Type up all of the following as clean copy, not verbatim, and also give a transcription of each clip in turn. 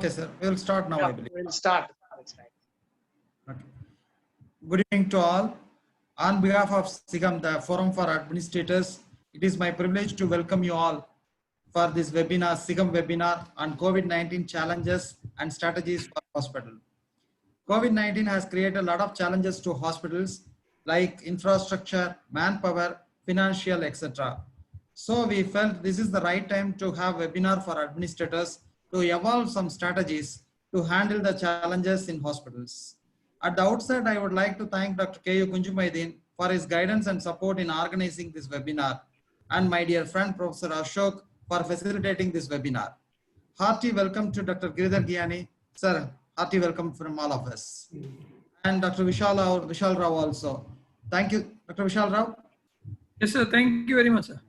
Okay, sir. We will start now, Yeah, I believe. we'll start. That's right. Okay. Good evening to all. On behalf of SIGAM, the Forum for Administrators, it is my privilege to welcome you all for this webinar, SIGAM webinar on COVID-19 challenges and strategies for hospital. COVID-19 has created a lot of challenges to hospitals like infrastructure, manpower, financial, etc. So we felt this is the right time to have webinar for administrators to evolve some strategies to handle the challenges in hospitals. At the outset, I would like to thank Dr. K.U. Kunjumaideen for his guidance and support in organizing this webinar, and my dear friend Professor Ashok for facilitating this webinar. Hearty welcome to Dr. Giridhar Gyani. Sir, hearty welcome from all of us. And Dr. Vishal Rao also. Thank you, Dr. Vishal Rao. Yes, sir. Thank you very much, sir.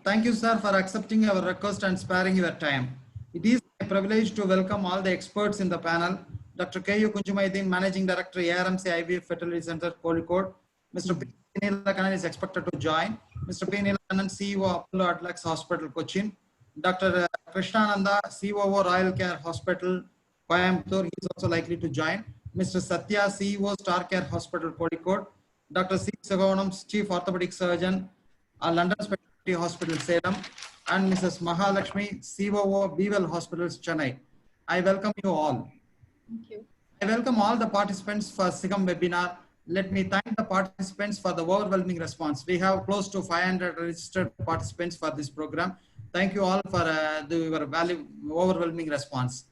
Thank you, sir, for accepting our request and sparing your time. It is a privilege to welcome all the experts in the panel. Dr. K.U. Kunjumaideen, Managing Director, ARMC IVF Fertility Center, Kozhikode. Mr. P. Neelakanan is expected to join. Mr. P. Neelakanan, CEO, Apollo Adlex Hospital, Cochin. Dr. Krishnananda, COO, Royal Care Hospital, Coimbatore, he is also likely to join. Mr. Satya, CEO, Star Care Hospital, Kozhikode. Dr. C. Sivavanam, Chief Orthopedic Surgeon, London Specialty Hospital, Salem, and Mrs. Mahalakshmi, COO, Bewell Hospitals, Chennai. I welcome you all. Thank you. I welcome all the participants for SIGAM webinar. Let me thank the participants for the overwhelming response. We have close to 500 registered participants for this program. Thank you all for your overwhelming response.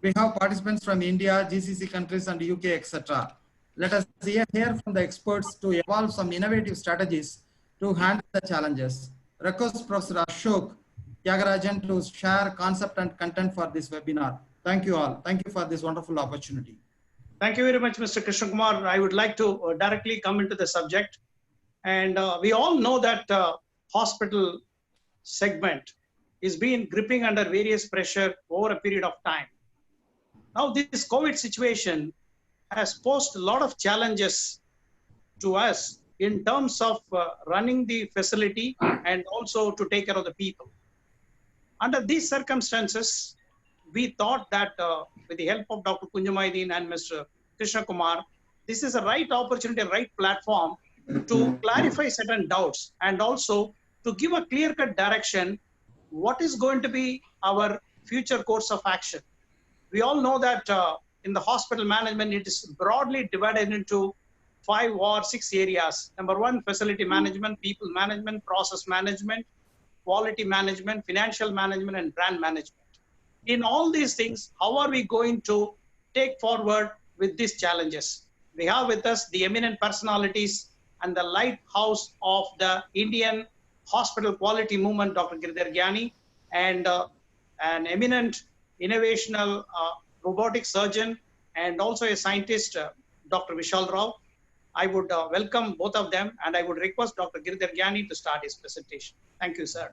We have participants from India, GCC countries, and UK, etc. Let us hear from the experts to evolve some innovative strategies to handle the challenges. Request Professor Ashok Tyagarajan to share concept and content for this webinar. Thank you all. Thank you for this wonderful opportunity. Thank you very much, Mr. Krishna Kumar. I would like to directly come into the subject. And we all know that hospital segment is being gripping under various pressure over a period of time. Now, this COVID situation has posed a lot of challenges to us in terms of running the facility and also to take care of the people. Under these circumstances, we thought that with the help of Dr. Kunjumaideen and Mr. Krishna Kumar, this is a right opportunity, a right platform to clarify certain doubts and also to give a clear-cut direction what is going to be our future course of action. We all know that in the hospital management, it is broadly divided into 5 or 6 areas. Number 1, facility management, people management, process management, quality management, financial management, and brand management. In all these things, how are we going to take forward with these challenges? We have with us the eminent personalities and the lighthouse of the Indian hospital quality movement, Dr. Giridhar Gyani, and an eminent innovational robotic surgeon and also a scientist, Dr. Vishal Rao. I would welcome both of them, and I would request Dr. Giridhar Gyani to start his presentation. Thank you, sir.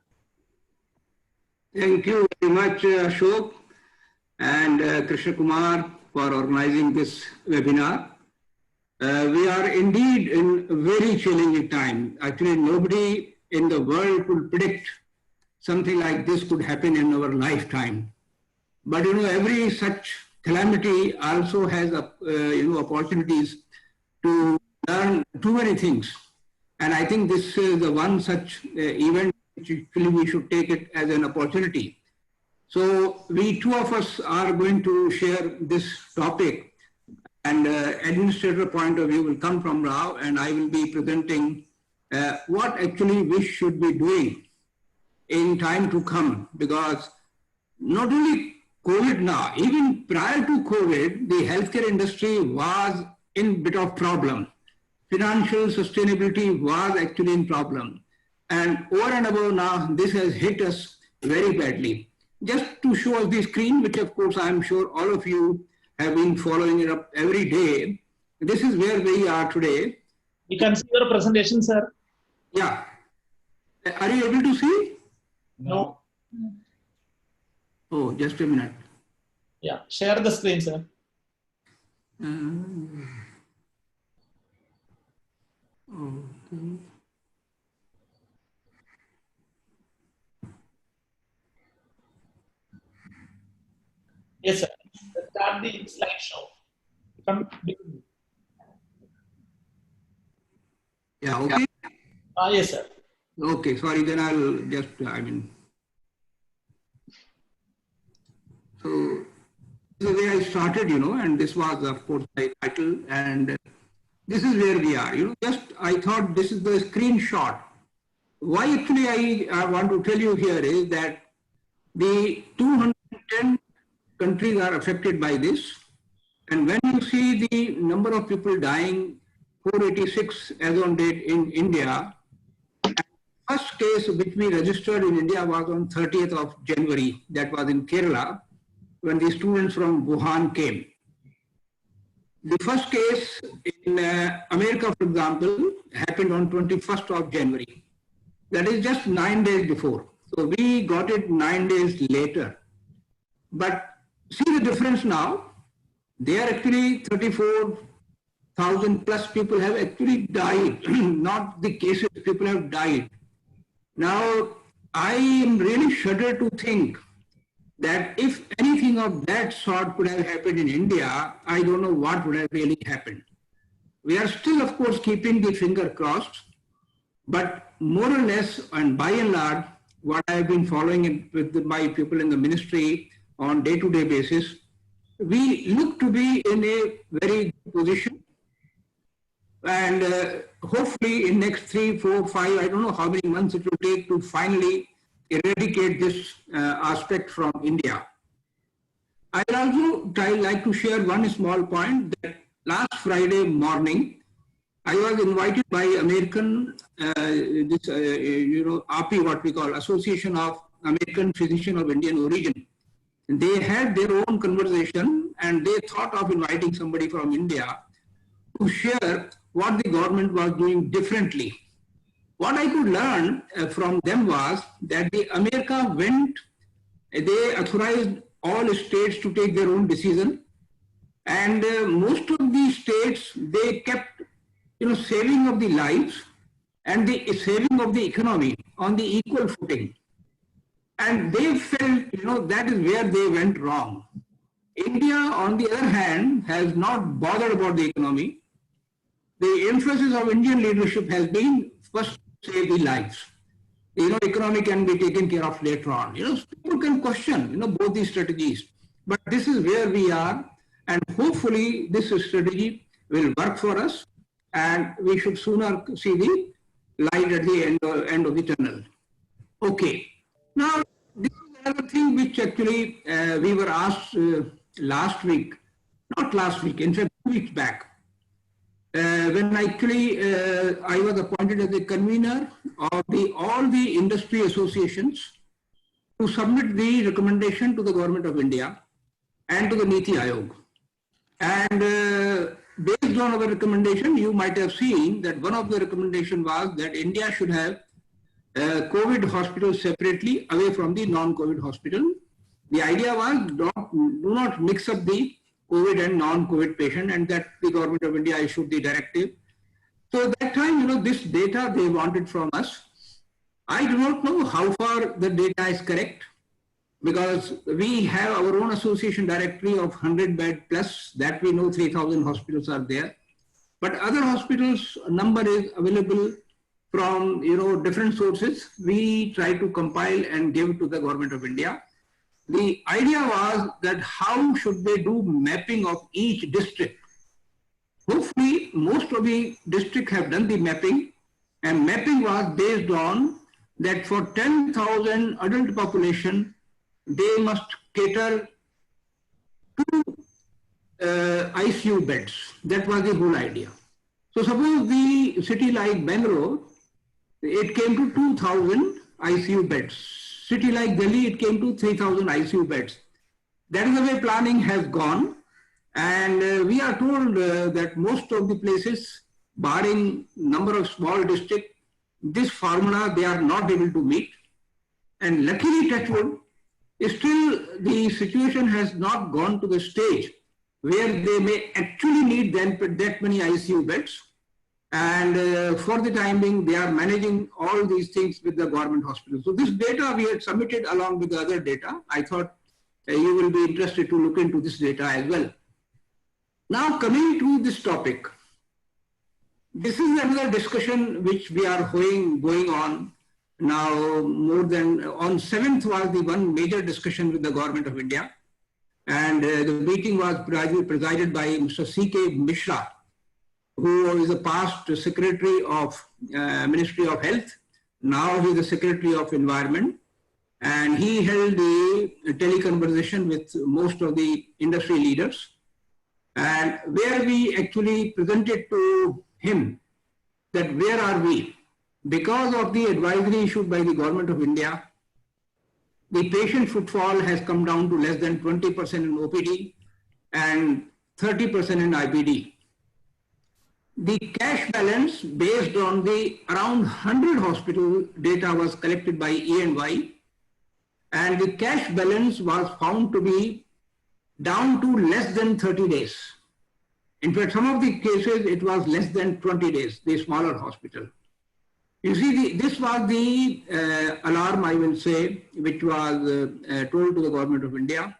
Thank you very much, Ashok and Krishna Kumar, for organizing this webinar. We are indeed in a very challenging time. Actually, nobody in the world could predict something like this could happen in our lifetime. But you know, every such calamity also has opportunities to learn too many things. And I think this is the one such event which actually we should take it as an opportunity. So we two of us are going to share this topic, and administrator point of view will come from Rao, and I will be presenting what actually we should be doing in time to come, because not only COVID now, even prior to COVID, the healthcare industry was in bit of problem. Financial sustainability was actually in problem. And over and above now, this has hit us very badly. Just to show us the screen, which of course I'm sure all of you have been following it up every day. This is where we are today. You can see your presentation, sir. Yeah. Are you able to see? No. Oh, just a minute. Yeah, share the screen, sir. Okay. Yes, sir. Start the slideshow. Come. Yeah, okay. Yes, sir. Okay, sorry, then I'll just, so the way I started, and this was, of course, my title, and this is where we are, just I thought this is the screenshot. Why actually I want to tell you here is that the 210 countries are affected by this. And when you see the number of people dying, 486 as on date in India, first case which we registered in India was on 30th of January, that was in Kerala, when the students from Wuhan came. The first case in America, for example, happened on 21st of January. That is just 9 days before. So we got it 9 days later. But see the difference now. They are actually 34,000 plus people have actually died, not the cases, people have died. Now, I am really shuddered to think that if anything of that sort could have happened in India, I don't know what would have really happened. We are still, of course, keeping the finger crossed, but more or less, and by and large, what I have been following with my people in the ministry on day-to-day basis, we look to be in a very good position. And hopefully in next 3, 4, 5, I don't know how many months it will take to finally eradicate this aspect from India. I would also like to share one small point that last Friday morning, I was invited by American, API, what we call Association of American Physicians of Indian Origin. They had their own conversation and they thought of inviting somebody from India to share what the government was doing differently. What I could learn from them was that the America went, they authorized all states to take their own decision. And most of these states, they kept, saving of the lives and the saving of the economy on the equal footing. And they felt, that is where they went wrong. India, on the other hand, has not bothered about the economy. The emphasis of Indian leadership has been first save the lives. Economy can be taken care of later on. People can question, both these strategies. But this is where we are, and hopefully this strategy will work for us, and we should sooner see the light at the end of the tunnel. Okay. Now, this is another thing which actually we were asked last week, not last week, in fact, 2 weeks back, when actually I was appointed as the convener of all the industry associations to submit the recommendation to the Government of India and to the Niti Aayog. And based on our recommendation, you might have seen that one of the recommendations was that India should have COVID hospitals separately away from the non-COVID hospital. The idea was do not mix up the COVID and non-COVID patient, and that the Government of India issued the directive. So at that time, this data they wanted from us. I do not know how far the data is correct, because we have our own association directory of 100 bed plus, that we know 3,000 hospitals are there. But other hospitals number is available from different sources. We try to compile and give to the Government of India. The idea was that how should they do mapping of each district. Hopefully, most of the districts have done the mapping, and mapping was based on that for 10,000 adult population, they must cater 2 ICU beds. That was the whole idea. So suppose the city like Bangalore, it came to 2,000 ICU beds. City like Delhi, it came to 3,000 ICU beds. That is the way planning has gone. And we are told that most of the places, barring number of small districts, this formula they are not able to meet. And luckily, touchwood, still the situation has not gone to the stage where they may actually need that many ICU beds. And for the time being, they are managing all these things with the government hospitals. So this data we had submitted along with the other data. I thought you will be interested to look into this data as well. Now coming to this topic, this is another discussion which we are going on now. More than on 7th was the one major discussion with the Government of India, and the meeting was presided by Mr. C.K. Mishra, who is a past Secretary of Ministry of Health. Now he is the Secretary of Environment, and he held a teleconversation with most of the industry leaders, and where we actually presented to him that where are we? Because of the advisory issued by the Government of India, the patient footfall has come down to less than 20% in OPD and 30% in IPD. The cash balance based on the around 100 hospital data was collected by E&Y, and the cash balance was found to be down to less than 30 days. In fact, some of the cases, it was less than 20 days, the smaller hospital. You see, this was the alarm, I will say, which was told to the Government of India.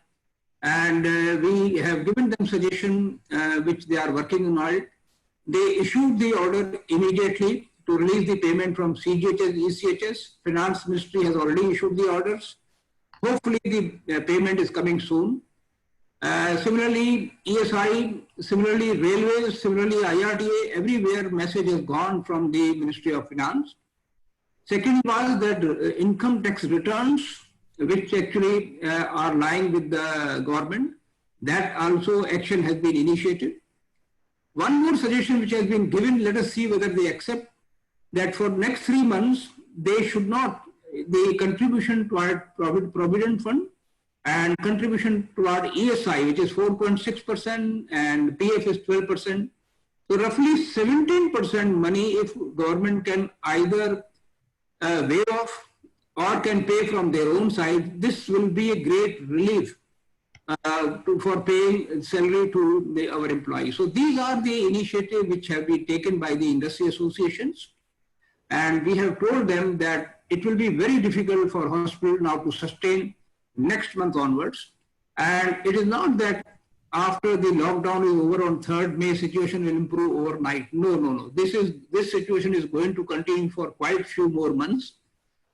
And we have given them suggestion, which they are working on it. They issued the order immediately to release the payment from CGHS, ECHS. Finance Ministry has already issued the orders. Hopefully, the payment is coming soon. Similarly, ESI, similarly Railways, similarly IRDA, everywhere message has gone from the Ministry of Finance. Second was that income tax returns, which actually are lying with the government, that also action has been initiated. One more suggestion which has been given, let us see whether they accept, that for next 3 months, they should not, the contribution toward Provident Fund and contribution toward ESI, which is 4.6% and PF is 12%. So roughly 17% money if government can either waive off or can pay from their own side, this will be a great relief for paying salary to our employees. So these are the initiatives which have been taken by the industry associations. And we have told them that it will be very difficult for hospital now to sustain next month onwards. And it is not that after the lockdown is over on 3rd May, situation will improve overnight. No. This situation is going to continue for quite a few more months.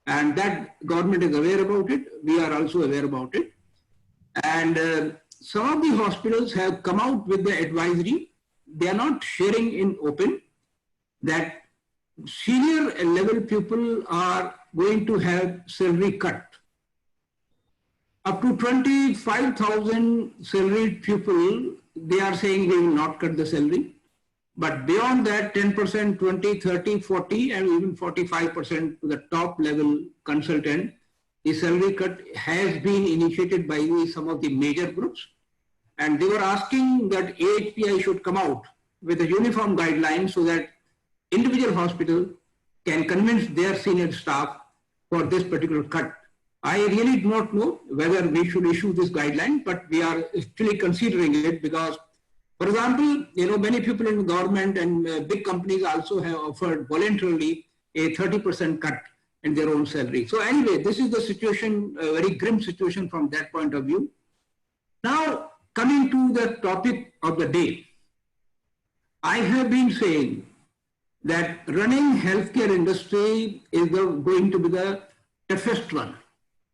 And that government is aware about it. We are also aware about it. And some of the hospitals have come out with the advisory. They are not sharing in open that senior level people are going to have salary cut. Up to 25,000 salaried people, they are saying we will not cut the salary. But beyond that, 10%, 20, 30, 40, and even 45% to the top level consultant, the salary cut has been initiated by some of the major groups. And they were asking that AHPI should come out with a uniform guideline so that individual hospital can convince their senior staff for this particular cut. I really do not know whether we should issue this guideline, but we are actually considering it because, for example, many people in the government and big companies also have offered voluntarily a 30% cut in their own salary. So anyway, this is the situation, a very grim situation from that point of view. Now, coming to the topic of the day, I have been saying that running healthcare industry is going to be the toughest one.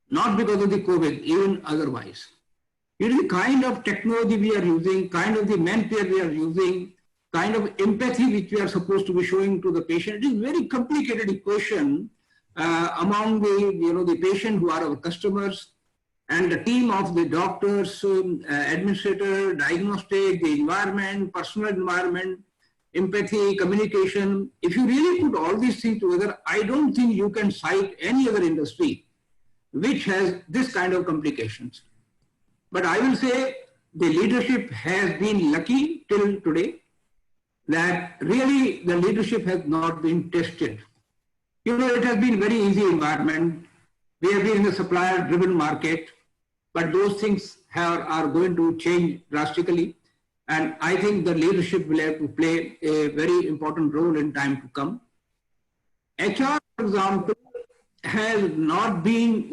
Not because of the COVID, even otherwise. It is the kind of technology we are using, kind of the manpower we are using, kind of empathy which we are supposed to be showing to the patient. It is very complicated equation among the patient who are our customers and the team of the doctors, administrator, diagnostic, the environment, personal environment, empathy, communication. If you really put all these things together, I don't think you can cite any other industry which has this kind of complications. But I will say the leadership has been lucky till today that really the leadership has not been tested. It has been very easy environment. We have been in a supplier-driven market, but those things are going to change drastically. And I think the leadership will have to play a very important role in time to come. HR, for example, has not been,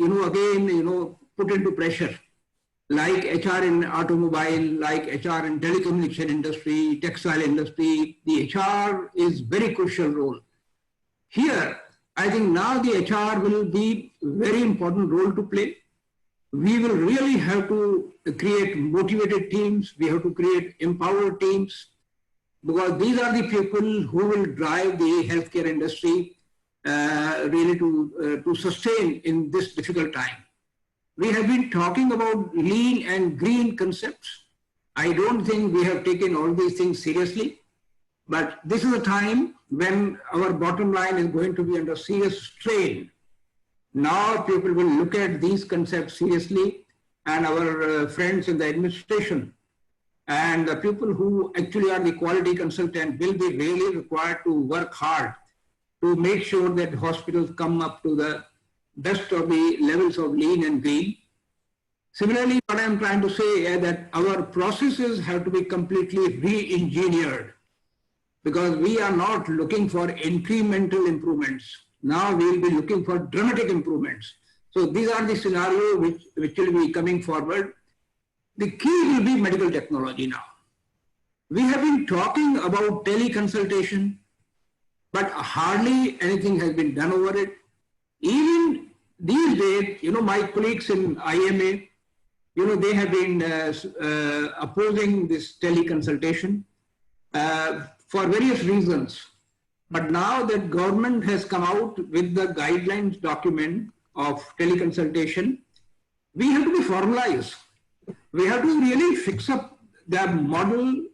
put into pressure. like HR in automobile, like HR in telecommunication industry, textile industry. The HR is very crucial role. Here, I think now the HR will be very important role to play. We will really have to create motivated teams. We have to create empowered teams, because these are the people who will drive the healthcare industry really to sustain in this difficult time. We have been talking about lean and green concepts. I don't think we have taken all these things seriously, but this is a time when our bottom line is going to be under serious strain. Now people will look at these concepts seriously, and our friends in the administration and the people who actually are the quality consultant will be really required to work hard to make sure that hospitals come up to the best of the levels of lean and green. Similarly, what I'm trying to say is that our processes have to be completely re-engineered, because we are not looking for incremental improvements. Now we will be looking for dramatic improvements. So these are the scenarios which will be coming forward. The key will be medical technology now. We have been talking about teleconsultation, but hardly anything has been done over it. Even these days, my colleagues in IMA, they have been opposing this teleconsultation for various reasons. But now that government has come out with the guidelines document of teleconsultation, we have to be formalized. We have to really fix up the model,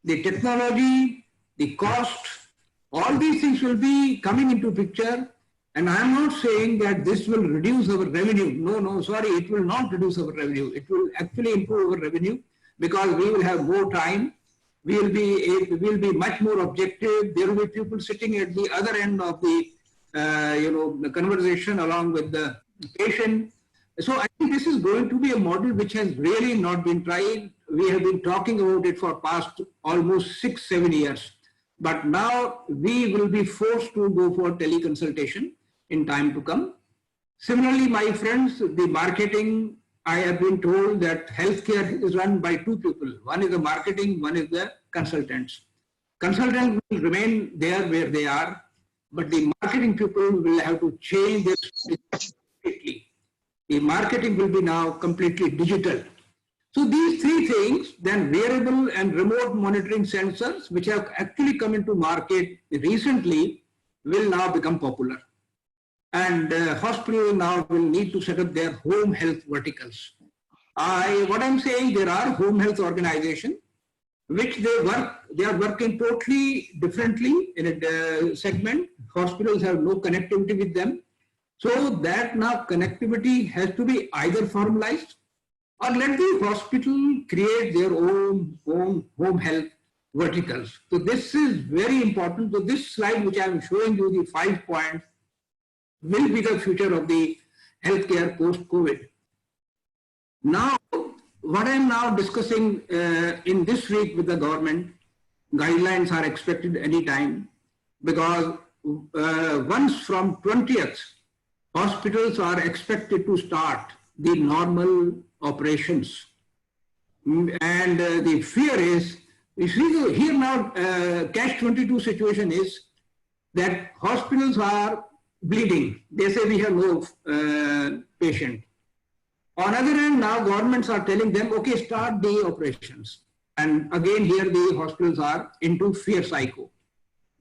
the technology, the cost. All these things will be coming into picture. And I'm not saying that this will reduce our revenue. No, sorry, it will not reduce our revenue. It will actually improve our revenue, because we will have more time. We will be much more objective. There will be people sitting at the other end of the the conversation along with the patient. So I think this is going to be a model which has really not been tried. We have been talking about it for past almost 6-7 years. But now we will be forced to go for teleconsultation in time to come. Similarly, my friends, the marketing, I have been told that healthcare is run by two people. One is the marketing, one is the consultants. Consultants will remain there where they are, but the marketing people will have to change their strategy completely. The marketing will be now completely digital. So these three things, then wearable and remote monitoring sensors, which have actually come into market recently, will now become popular. And hospitals now will need to set up their home health verticals. What I'm saying, there are home health organizations which they are working totally differently in a segment. Hospitals have no connectivity with them. So that now connectivity has to be either formalized, or let the hospital create their own home health verticals. So this is very important. So this slide, which I am showing you, the 5 points, will be the future of the healthcare post-COVID. Now, what I am now discussing in this week with the government, guidelines are expected anytime, because once from 20th, hospitals are expected to start the normal operations. And the fear is, you see here now, catch-22 situation is that hospitals are bleeding. They say we have no patient. On the other hand, now governments are telling them, okay, start the operations. And again, here the hospitals are into fear cycle.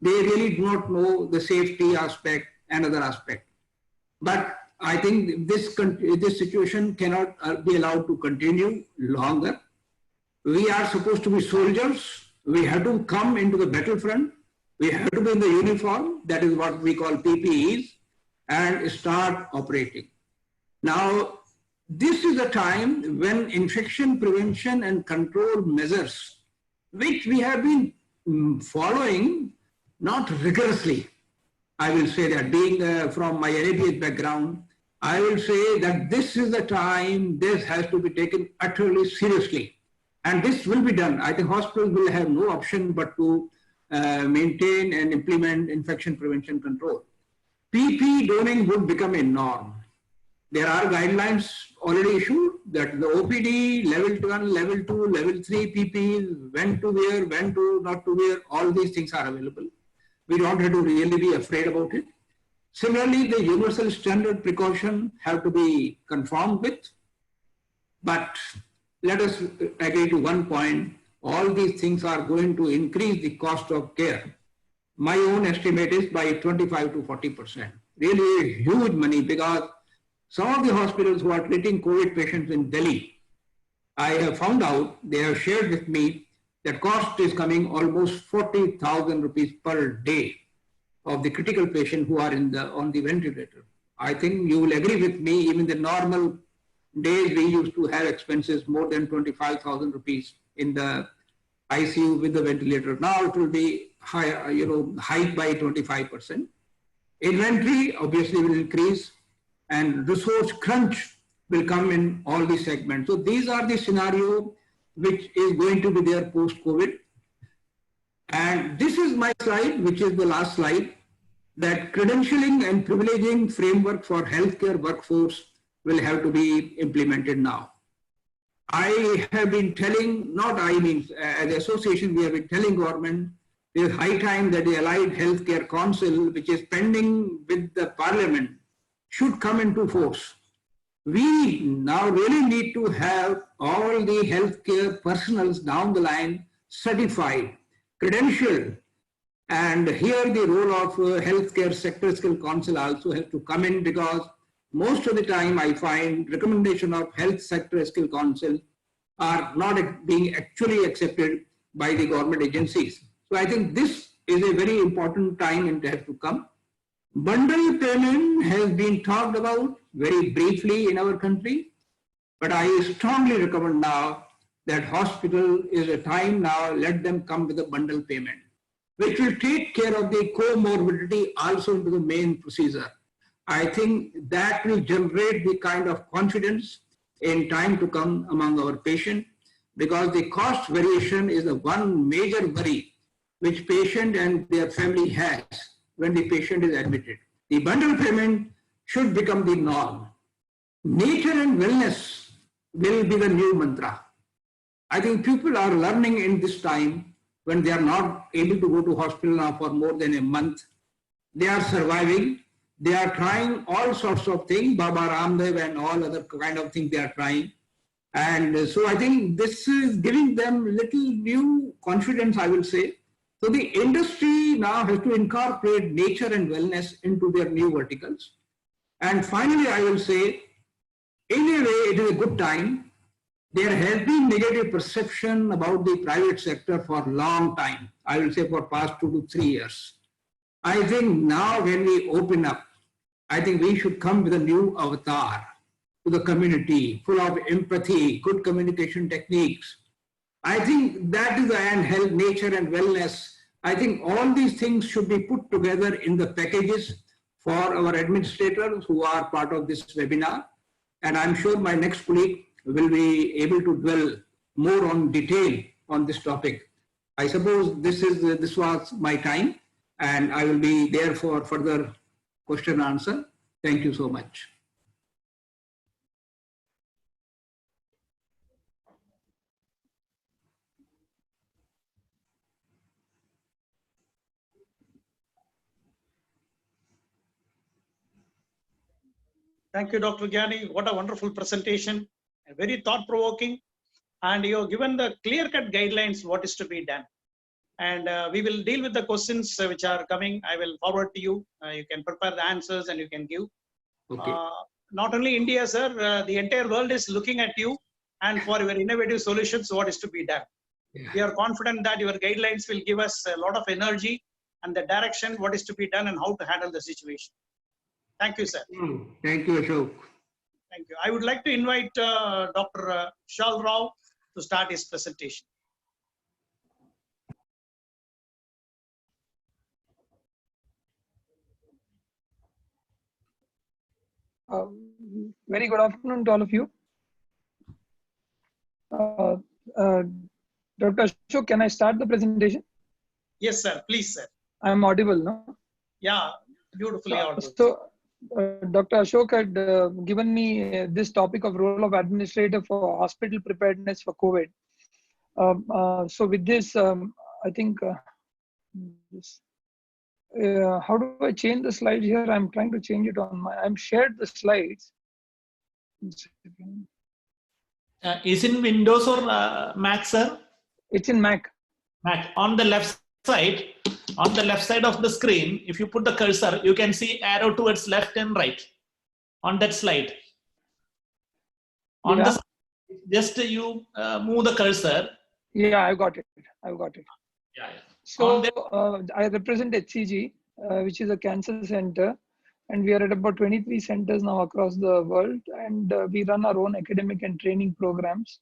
They really do not know the safety aspect and other aspect. But I think this situation cannot be allowed to continue longer. We are supposed to be soldiers. We have to come into the battlefront. We have to be in the uniform, that is what we call PPEs, and start operating. Now, this is a time when infection prevention and control measures, which we have been following, not rigorously. I will say that, being from my NABH background, I will say that this is the time this has to be taken utterly seriously. And this will be done. I think hospitals will have no option but to maintain and implement infection prevention control. PPE donning would become a norm. There are guidelines already issued, that the OPD, level 1, level 2, level 3 PPEs, when to wear, when to not to wear, all these things are available. We don't have to really be afraid about it. Similarly, the universal standard precaution have to be conformed with. But let us agree to one point, all these things are going to increase the cost of care. My own estimate is by 25 to 40%. Really a huge money, because some of the hospitals who are treating COVID patients in Delhi, I have found out, they have shared with me that cost is coming almost 40,000 rupees per day of the critical patient who are on the ventilator. I think you will agree with me, even the normal days we used to have expenses more than 25,000 rupees in the ICU with the ventilator. Now it will be higher, hiked by 25%. Inventory obviously will increase, and resource crunch will come in all these segments. So these are the scenario which is going to be there post-COVID. And this is my slide, which is the last slide, that credentialing and privileging framework for healthcare workforce will have to be implemented now. I have been telling, not I mean, as an association, we have been telling government, it is high time that the Allied Healthcare Council, which is pending with the Parliament, should come into force. We now really need to have all the healthcare personnel down the line certified, credentialed, and here the role of healthcare sector skill council also has to come in, because most of the time I find recommendation of health sector skill council are not being actually accepted by the government agencies. So I think this is a very important time and it has to come. Bundle payment has been talked about very briefly in our country, but I strongly recommend now that hospital is a time now, let them come with a bundle payment, which will take care of the comorbidity also into the main procedure. I think that will generate the kind of confidence in time to come among our patient, because the cost variation is the one major worry which patient and their family has when the patient is admitted. The bundle payment should become the norm. Nature and wellness will be the new mantra. I think people are learning in this time when they are not able to go to hospital now for more than a month. They are surviving. They are trying all sorts of things, Baba Ramdev and all other kind of things they are trying. And so I think this is giving them little new confidence, I will say. So the industry now has to incorporate nature and wellness into their new verticals. And finally, I will say, in a way, it is a good time. There has been negative perception about the private sector for a long time. I will say for past 2 to 3 years. I think now when we open up, I think we should come with a new avatar to the community, full of empathy, good communication techniques. I think that is the end, health, nature and wellness. I think all these things should be put together in the packages for our administrators who are part of this webinar. And I'm sure my next colleague will be able to dwell more on detail on this topic. I suppose this was my time, and I will be there for further question and answer. Thank you so much. Thank you, Dr. Gyani. What a wonderful presentation, very thought-provoking. And you have given the clear-cut guidelines what is to be done. And we will deal with the questions which are coming. I will forward to you. You can prepare the answers and you can give. Okay. Not only India, sir, the entire world is looking at you and for your innovative solutions, what is to be done. Yeah. We are confident that your guidelines will give us a lot of energy and the direction, what is to be done and how to handle the situation. Thank you, sir. Thank you, Ashok. Thank you. I would like to invite Dr. Vishal Rao to start his presentation. Very good afternoon to all of you. Dr. Ashok, can I start the presentation? Yes, sir. Please, sir. I am audible, no? Yeah, beautifully audible. So, Dr. Ashok had given me this topic of role of administrator for hospital preparedness for COVID. So with this, I think, this, how do I change the slides here? I'm trying to change it on my, I'm shared the slides. Is in Windows or Mac, sir? It's in Mac. Mac. On the left side of the screen, if you put the cursor, you can see arrow towards left and right on that slide. On Yeah. the just you move the cursor. Yeah, I've got it. I've got it. Yeah. So On the- I represent HCG, which is a cancer center, and we are at about 23 centers now across the world, and we run our own academic and training programs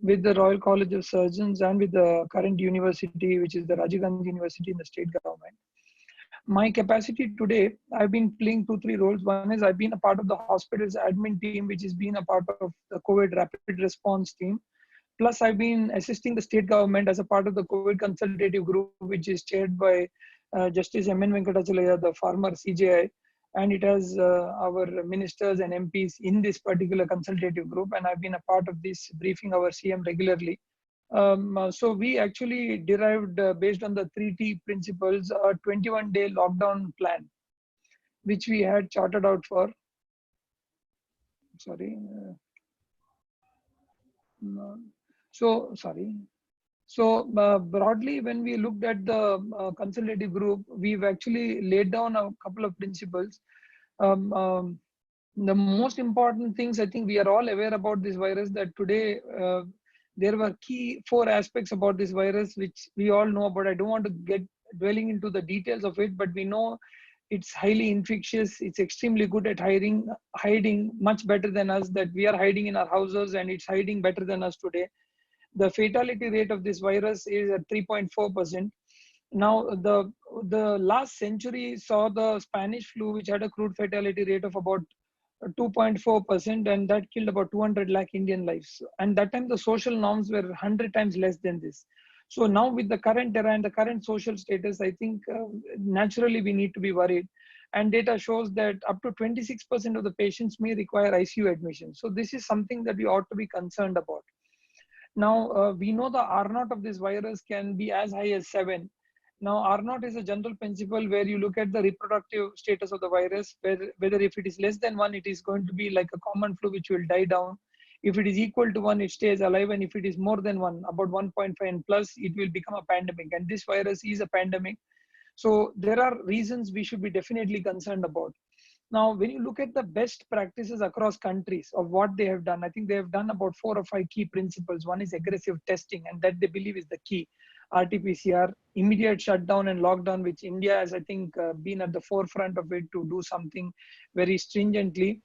with the Royal College of Surgeons and with the current university, which is the Rajiv Gandhi University in the state government. My capacity today, I've been playing 2-3 roles. One is I've been a part of the hospital's admin team, which has been a part of the COVID rapid response team. Plus, I've been assisting the state government as a part of the COVID consultative group, which is chaired by Justice M.N. Venkatachalaya, the former CJI. And it has our ministers and MPs in this particular consultative group. And I've been a part of this, briefing our CM regularly. So we actually derived, based on the 3T principles, a 21-day lockdown plan, which we had charted out for. Sorry. So broadly, when we looked at the consultative group, we've actually laid down a couple of principles. The most important things, I think we are all aware about this virus, that today there were key 4 aspects about this virus, which we all know about. I don't want to get dwelling into the details of it, but we know it's highly infectious. It's extremely good at hiding much better than us, that we are hiding in our houses, and it's hiding better than us today. The fatality rate of this virus is at 3.4%. Now, the last century saw the Spanish flu, which had a crude fatality rate of about 2.4%, and that killed about 200 lakh Indian lives. And that time the social norms were 100 times less than this. So now with the current era and the current social status, I think naturally we need to be worried. And data shows that up to 26% of the patients may require ICU admission. So this is something that we ought to be concerned about. Now, we know the R0 of this virus can be as high as 7. Now, R0 is a general principle where you look at the reproductive status of the virus, whether if it is less than 1, it is going to be like a common flu, which will die down. If it is equal to 1, it stays alive. And if it is more than 1, about 1.5 and plus, it will become a pandemic. And this virus is a pandemic. So there are reasons we should be definitely concerned about. Now, when you look at the best practices across countries of what they have done, I think they have done about 4 or 5 key principles. One is aggressive testing, and that they believe is the key. RT-PCR, immediate shutdown and lockdown, which India has, I think, been at the forefront of it to do something very stringently.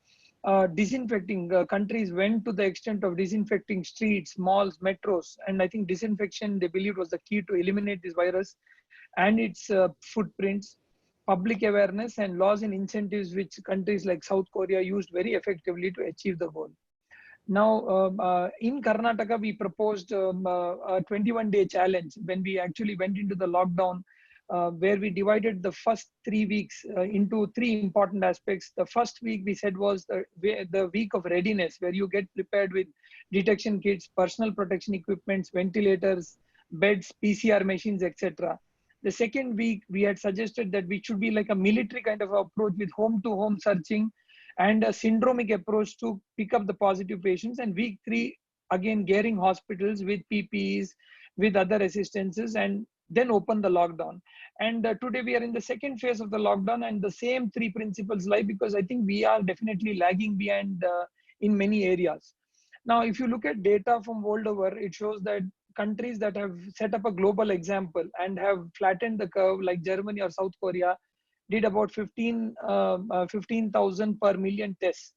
Disinfecting, countries went to the extent of disinfecting streets, malls, metros, and I think disinfection, they believed, was the key to eliminate this virus and its footprints. Public awareness and laws and incentives, which countries like South Korea used very effectively to achieve the goal. Now, in Karnataka, we proposed a 21-day challenge when we actually went into the lockdown, where we divided the first 3 weeks into 3 important aspects. The first week we said was the week of readiness, where you get prepared with detection kits, personal protection equipments, ventilators, beds, PCR machines, etc. The second week, we had suggested that we should be like a military kind of approach with home-to-home searching and a syndromic approach to pick up the positive patients. And week 3, again, gearing hospitals with PPEs, with other assistances, and then open the lockdown. And today we are in the second phase of the lockdown, and the same 3 principles lie, because I think we are definitely lagging behind in many areas. Now, if you look at data from world over, it shows that countries that have set up a global example and have flattened the curve, like Germany or South Korea, did about 15,000 per million tests.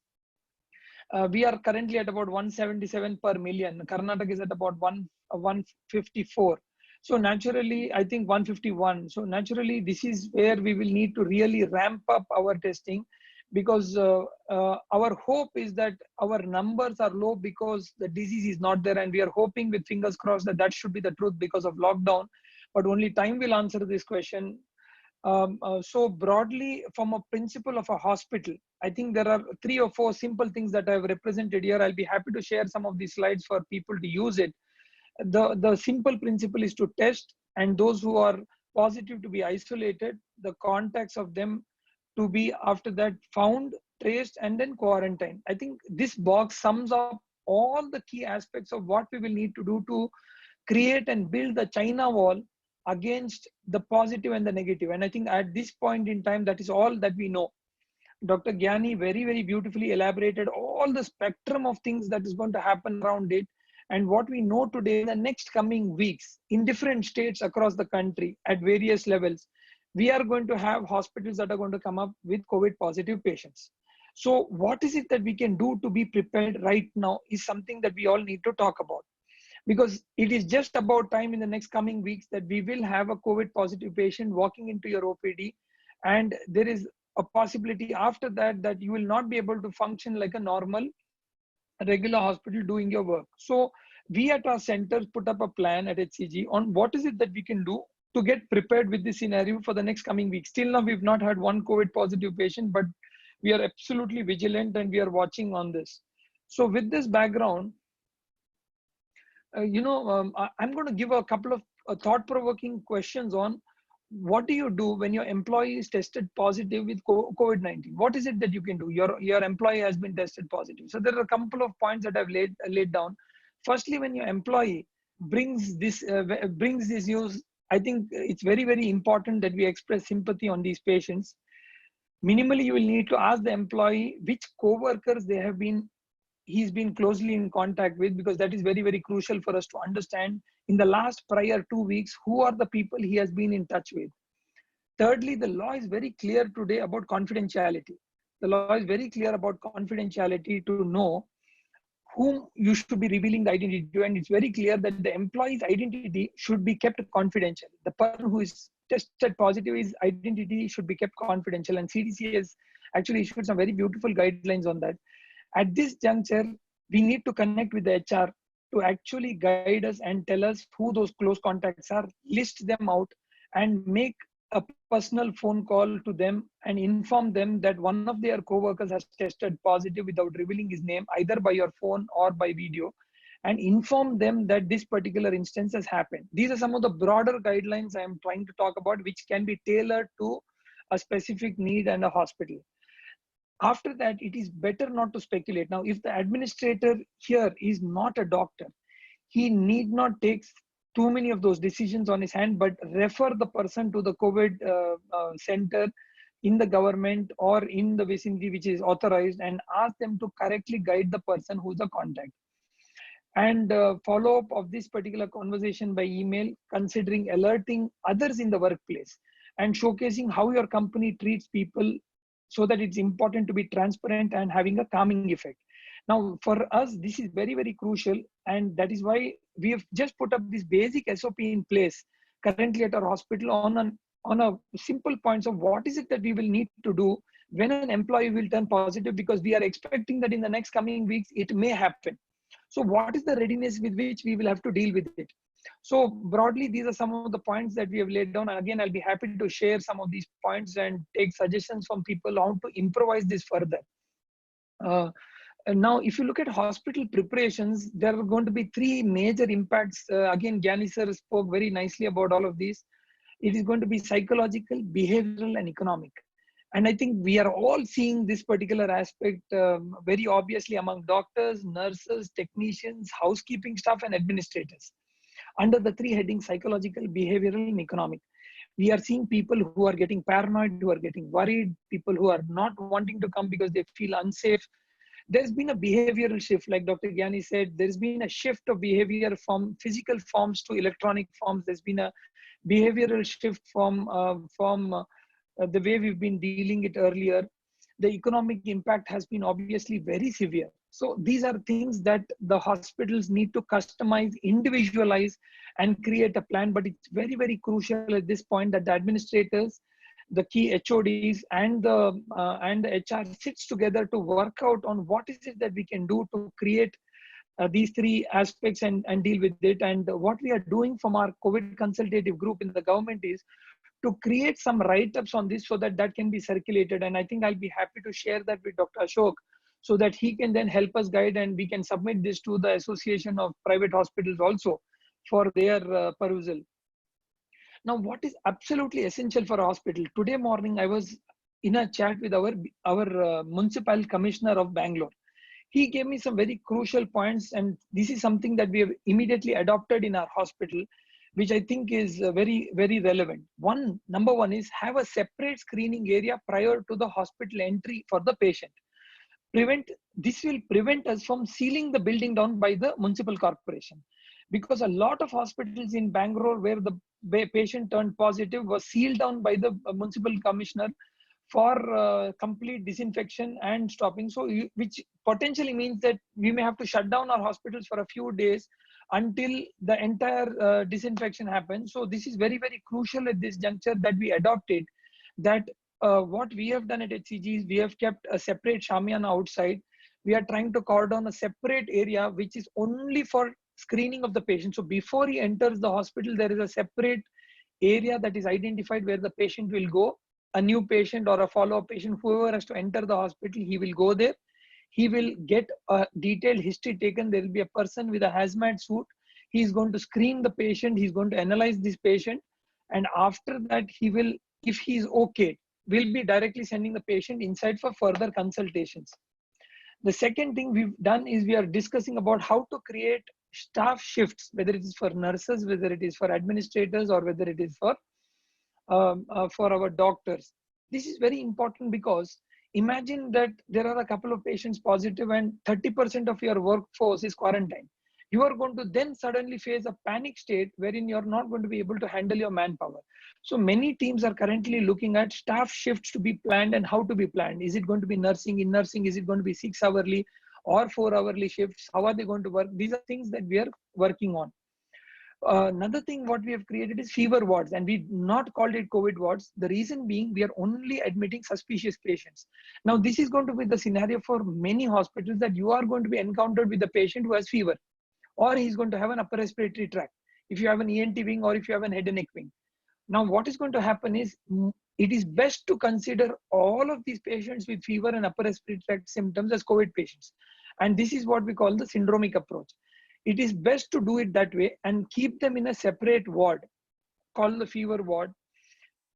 We are currently at about 177 per million. Karnataka is at about 154. So naturally, I think 151. So naturally, this is where we will need to really ramp up our testing, because our hope is that our numbers are low because the disease is not there, and we are hoping with fingers crossed that that should be the truth because of lockdown. But only time will answer this question. So broadly, from a principle of a hospital, I think there are 3 or 4 simple things that I've represented here. I'll be happy to share some of these slides for people to use it. The simple principle is to test, and those who are positive to be isolated, the contacts of them to be after that found, traced, and then quarantined. I think this box sums up all the key aspects of what we will need to do to create and build the China wall against the positive and the negative. And I think at this point in time, that is all that we know. Dr. Gyani very, very beautifully elaborated all the spectrum of things that is going to happen around it. And what we know today, in the next coming weeks, in different states across the country at various levels, we are going to have hospitals that are going to come up with COVID positive patients. So what is it that we can do to be prepared right now is something that we all need to talk about. Because it is just about time in the next coming weeks that we will have a COVID positive patient walking into your OPD, and there is a possibility after that that you will not be able to function like a normal regular hospital doing your work. So we at our centers put up a plan at HCG on what is it that we can do to get prepared with this scenario for the next coming weeks. Till now, we've not had one COVID positive patient, but we are absolutely vigilant and we are watching on this. So with this background, I'm going to give a couple of thought-provoking questions on what do you do when your employee is tested positive with COVID-19? What is it that you can do? Your employee has been tested positive. So there are a couple of points that I've laid down. Firstly, when your employee brings this news, I think it's very, very important that we express sympathy on these patients. Minimally, you will need to ask the employee which co-workers he's been closely in contact with, because that is very, very crucial for us to understand in the last prior 2 weeks, who are the people he has been in touch with. Thirdly, the law is very clear today about confidentiality. The law is very clear about confidentiality to know whom you should be revealing the identity to, and it's very clear that the employee's identity should be kept confidential. The person who is tested positive, his identity should be kept confidential, and CDC has actually issued some very beautiful guidelines on that. At this juncture, we need to connect with the HR to actually guide us and tell us who those close contacts are, list them out, and make a personal phone call to them and inform them that one of their co-workers has tested positive without revealing his name, either by your phone or by video, and inform them that this particular instance has happened. These are some of the broader guidelines I am trying to talk about, which can be tailored to a specific need and a hospital. After that, it is better not to speculate. Now, if the administrator here is not a doctor, he need not take too many of those decisions on his hand, but refer the person to the COVID center in the government or in the vicinity which is authorized, and ask them to correctly guide the person who's the contact. And follow up of this particular conversation by email, considering alerting others in the workplace and showcasing how your company treats people, so that it's important to be transparent and having a calming effect. Now, for us, this is very, very crucial. And that is why we have just put up this basic SOP in place currently at our hospital on a simple points of what is it that we will need to do when an employee will turn positive, because we are expecting that in the next coming weeks, it may happen. So what is the readiness with which we will have to deal with it? So broadly, these are some of the points that we have laid down. And again, I'll be happy to share some of these points and take suggestions from people on how to improvise this further. And now, if you look at hospital preparations, there are going to be 3 major impacts. Again, Gyani sir spoke very nicely about all of these. It is going to be psychological, behavioral, and economic. And I think we are all seeing this particular aspect very obviously among doctors, nurses, technicians, housekeeping staff, and administrators. Under the 3 headings, psychological, behavioral, and economic, we are seeing people who are getting paranoid, who are getting worried, people who are not wanting to come because they feel unsafe. There's been a behavioral shift, like Dr. Gyani said. There's been a shift of behavior from physical forms to electronic forms. There's been a behavioral shift from the way we've been dealing it earlier. The economic impact has been obviously very severe. So these are things that the hospitals need to customize, individualize, and create a plan. But it's very, very crucial at this point that the administrators, the key HODs, and the HR sits together to work out on what is it that we can do to create these 3 aspects and deal with it. And what we are doing from our COVID consultative group in the government is to create some write-ups on this so that that can be circulated. And I think I'll be happy to share that with Dr. Ashok so that he can then help us guide, and we can submit this to the Association of Private Hospitals also for their perusal. Now, what is absolutely essential for a hospital? Today morning, I was in a chat with our municipal commissioner of Bangalore. He gave me some very crucial points, and this is something that we have immediately adopted in our hospital, which I think is very, very relevant. Number one is have a separate screening area prior to the hospital entry for the patient. This will prevent us from sealing the building down by the municipal corporation, because a lot of hospitals in Bangalore where the patient turned positive was sealed down by the municipal commissioner for complete disinfection and stopping. So, which potentially means that we may have to shut down our hospitals for a few days until the entire disinfection happens. So this is very, very crucial at this juncture that we adopt it. That what we have done at HCG is we have kept a separate shamiana outside. We are trying to cordon a separate area which is only for screening of the patient. So before he enters the hospital, there is a separate area that is identified where the patient will go. A new patient or a follow-up patient, whoever has to enter the hospital, he will go there. He will get a detailed history taken. There will be a person with a hazmat suit. He is going to screen the patient. He's going to analyze this patient. And after that, he will, if he is okay, will be directly sending the patient inside for further consultations. The second thing we've done is we are discussing about how to create staff shifts, whether it is for nurses, whether it is for administrators, or whether it is for our doctors. This is very important because imagine that there are a couple of patients positive and 30% of your workforce is quarantined. You are going to then suddenly face a panic state wherein you're not going to be able to handle your manpower. So many teams are currently looking at staff shifts to be planned and how to be planned. Is it going to be nursing? In nursing, is it going to be 6-hourly or 4-hourly shifts? How are they going to work? These are things that we are working on. Another thing what we have created is fever wards, and we've not called it COVID wards. The reason being we are only admitting suspicious patients. Now this is going to be the scenario for many hospitals, that you are going to be encountered with a patient who has fever, or he's going to have an upper respiratory tract if you have an ENT wing or if you have an head and neck wing. Now what is going to happen is it is best to consider all of these patients with fever and upper respiratory tract symptoms as COVID patients, and this is what we call the syndromic approach. It is best to do it that way and keep them in a separate ward called the fever ward,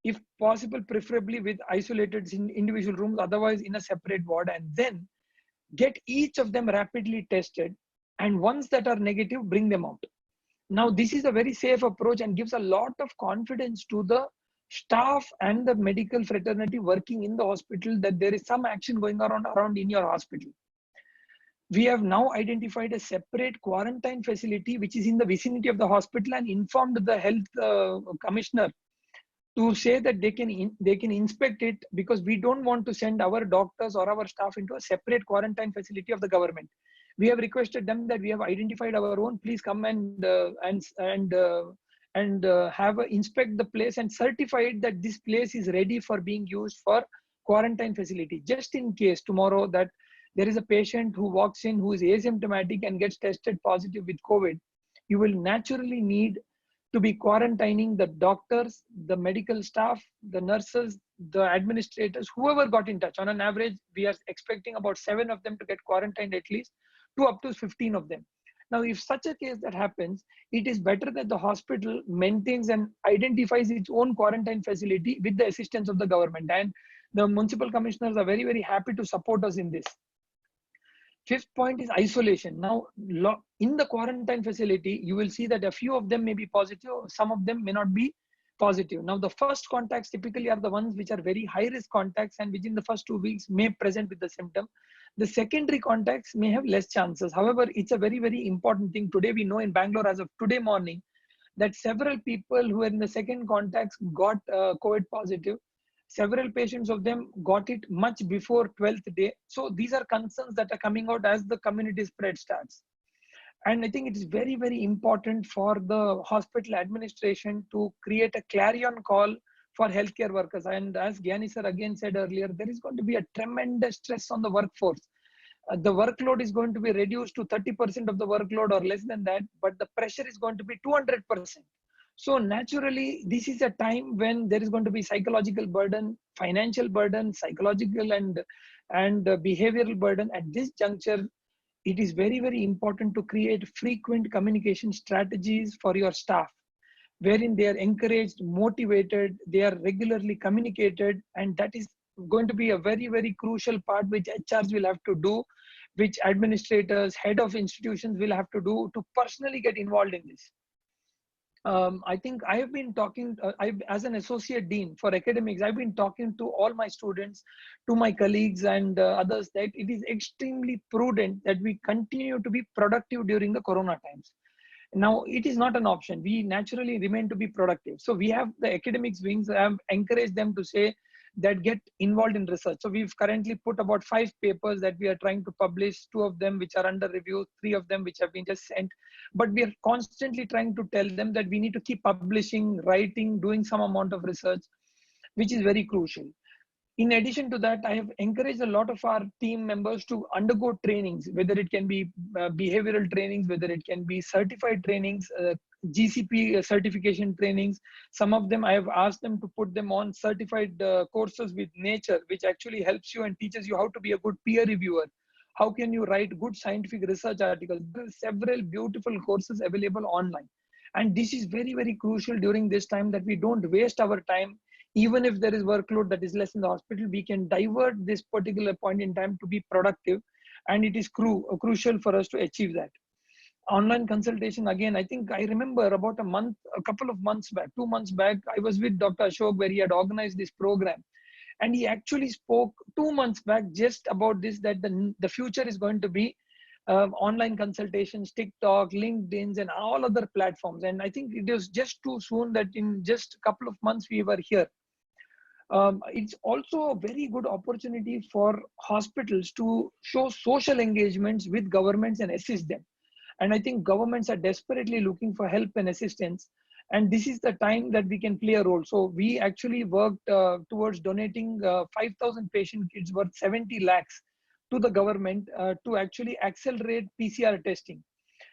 if possible, preferably with isolated individual rooms, otherwise in a separate ward, and then get each of them rapidly tested, and ones that are negative, bring them out. Now this is a very safe approach and gives a lot of confidence to the staff and the medical fraternity working in the hospital that there is some action going around in your hospital. We have now identified a separate quarantine facility which is in the vicinity of the hospital, and informed the health commissioner to say that they can inspect it, because we don't want to send our doctors or our staff into a separate quarantine facility of the government. We have requested them that we have identified our own. Please come and inspect the place and certify it that this place is ready for being used for quarantine facility. Just in case tomorrow that there is a patient who walks in who is asymptomatic and gets tested positive with COVID, you will naturally need to be quarantining the doctors, the medical staff, the nurses, the administrators, whoever got in touch. On an average, we are expecting about 7 of them to get quarantined, at least, to up to 15 of them. Now, if such a case that happens, it is better that the hospital maintains and identifies its own quarantine facility with the assistance of the government. And the municipal commissioners are very, very happy to support us in this. Fifth point is isolation. Now, in the quarantine facility, you will see that a few of them may be positive, some of them may not be positive. Now, the first contacts typically are the ones which are very high risk contacts and within the first 2 weeks may present with the symptom. The secondary contacts may have less chances. However, it's a very, very important thing. Today, we know in Bangalore as of today morning that several people who were in the second contacts got COVID positive. Several patients of them got it much before 12th day. So these are concerns that are coming out as the community spread starts. And I think it is very, very important for the hospital administration to create a clarion call for healthcare workers. And as Gyani sir again said earlier, there is going to be a tremendous stress on the workforce. The workload is going to be reduced to 30% of the workload or less than that, but the pressure is going to be 200%. So naturally, this is a time when there is going to be psychological burden, financial burden, psychological and behavioral burden. At this juncture, it is very, very important to create frequent communication strategies for your staff, wherein they are encouraged, motivated, they are regularly communicated, and that is going to be a very, very crucial part which HRs will have to do, which administrators, head of institutions will have to do to personally get involved in this. I think I have been talking, as an associate dean for academics, I've been talking to all my students, to my colleagues and others, that it is extremely prudent that we continue to be productive during the corona times. Now, it is not an option. We naturally remain to be productive. So we have the academics wings. I have encouraged them to say that get involved in research. So we've currently put about 5 papers that we are trying to publish, 2 of them which are under review, 3 of them which have been just sent. But we are constantly trying to tell them that we need to keep publishing, writing, doing some amount of research, which is very crucial. In addition to that, I have encouraged a lot of our team members to undergo trainings, whether it can be behavioral trainings, whether it can be certified trainings, GCP certification trainings. Some of them I have asked them to put them on certified courses with Nature, which actually helps you and teaches you how to be a good peer reviewer. How can you write good scientific research articles? There are several beautiful courses available online. And this is very, very crucial during this time, that we don't waste our time. Even if there is workload that is less in the hospital, we can divert this particular point in time to be productive. And it is crucial for us to achieve that. Online consultation, again, I think I remember about a couple of months back, 2 months back, I was with Dr. Ashok where he had organized this program. And he actually spoke 2 months back just about this, that the future is going to be online consultations, TikTok, LinkedIn, and all other platforms. And I think it was just too soon that in just a couple of months we were here. It's also a very good opportunity for hospitals to show social engagements with governments and assist them. And I think governments are desperately looking for help and assistance. And this is the time that we can play a role. So we actually worked towards donating 5,000 patient kits worth 70 lakhs to the government to actually accelerate PCR testing.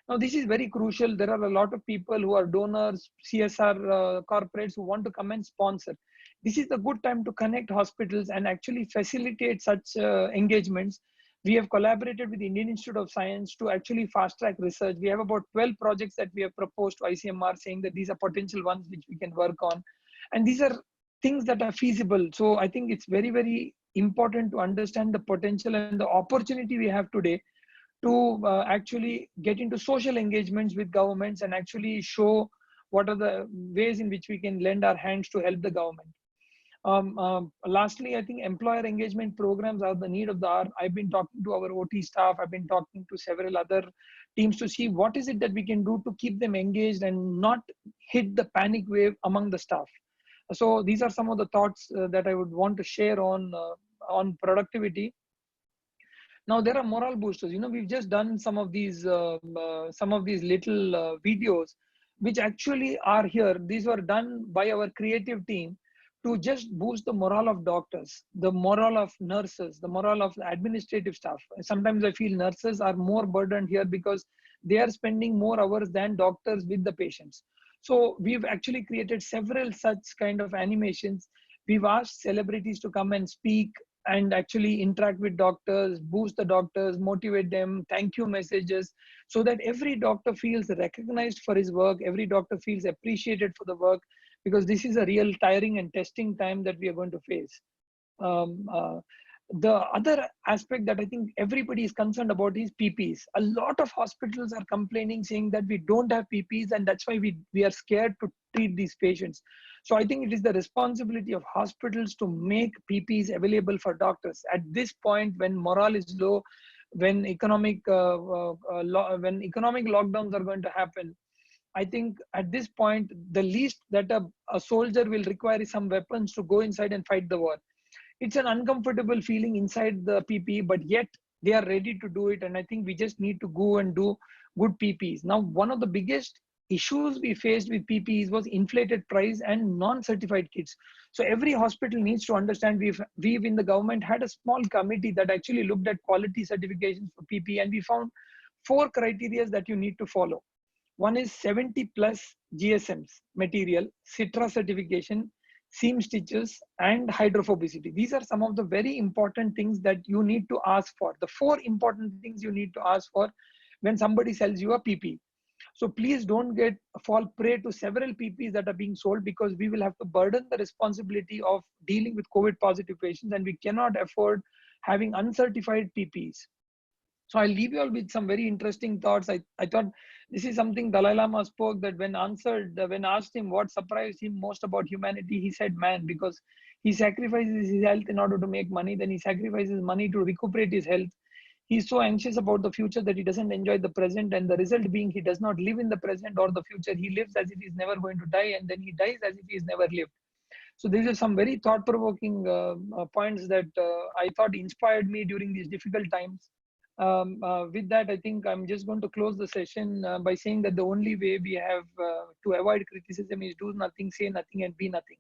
Now, this is very crucial. There are a lot of people who are donors, CSR corporates who want to come and sponsor. This is the good time to connect hospitals and actually facilitate such engagements. We have collaborated with the Indian Institute of Science to actually fast track research. We have about 12 projects that we have proposed to ICMR, saying that these are potential ones which we can work on. And these are things that are feasible. So I think it's very, very important to understand the potential and the opportunity we have today to actually get into social engagements with governments and actually show what are the ways in which we can lend our hands to help the government. Lastly, I think employer engagement programs are the need of the hour. I've been talking to our OT staff. I've been talking to several other teams to see what is it that we can do to keep them engaged and not hit the panic wave among the staff. So these are some of the thoughts that I would want to share on productivity. Now there are morale boosters. You know, we've just done some of these little videos, which actually are here. These were done by our creative team to just boost the morale of doctors, the morale of nurses, the morale of the administrative staff. Sometimes I feel nurses are more burdened here because they are spending more hours than doctors with the patients. So we've actually created several such kind of animations. We've asked celebrities to come and speak and actually interact with doctors, boost the doctors, motivate them, thank you messages, so that every doctor feels recognized for his work, every doctor feels appreciated for the work, because this is a real tiring and testing time that we are going to face. The other aspect that I think everybody is concerned about is PPEs. A lot of hospitals are complaining, saying that we don't have PPEs, and that's why we are scared to treat these patients. So I think it is the responsibility of hospitals to make PPEs available for doctors. At this point, when morale is low, when economic lockdowns are going to happen, I think at this point, the least that a soldier will require is some weapons to go inside and fight the war. It's an uncomfortable feeling inside the PPE, but yet they are ready to do it. And I think we just need to go and do good PPEs. Now, one of the biggest issues we faced with PPEs was inflated price and non-certified kits. So every hospital needs to understand, we've in the government had a small committee that actually looked at quality certifications for PPE, and we found 4 criteria that you need to follow. One is 70 plus GSMs material, CITRA certification, seam stitches, and hydrophobicity. These are some of the very important things that you need to ask for. The 4 important things you need to ask for when somebody sells you a PP. So please don't fall prey to several PPs that are being sold, because we will have to burden the responsibility of dealing with COVID positive patients, and we cannot afford having uncertified PPs. So I'll leave you all with some very interesting thoughts. I thought this is something Dalai Lama spoke, that when asked him what surprised him most about humanity, he said man, because he sacrifices his health in order to make money, then he sacrifices money to recuperate his health. He's so anxious about the future that he doesn't enjoy the present, and the result being he does not live in the present or the future. He lives as if he's never going to die, and then he dies as if he's never lived. So these are some very thought-provoking points that I thought inspired me during these difficult times. With that, I think I'm just going to close the session by saying that the only way we have to avoid criticism is do nothing, say nothing, and be nothing.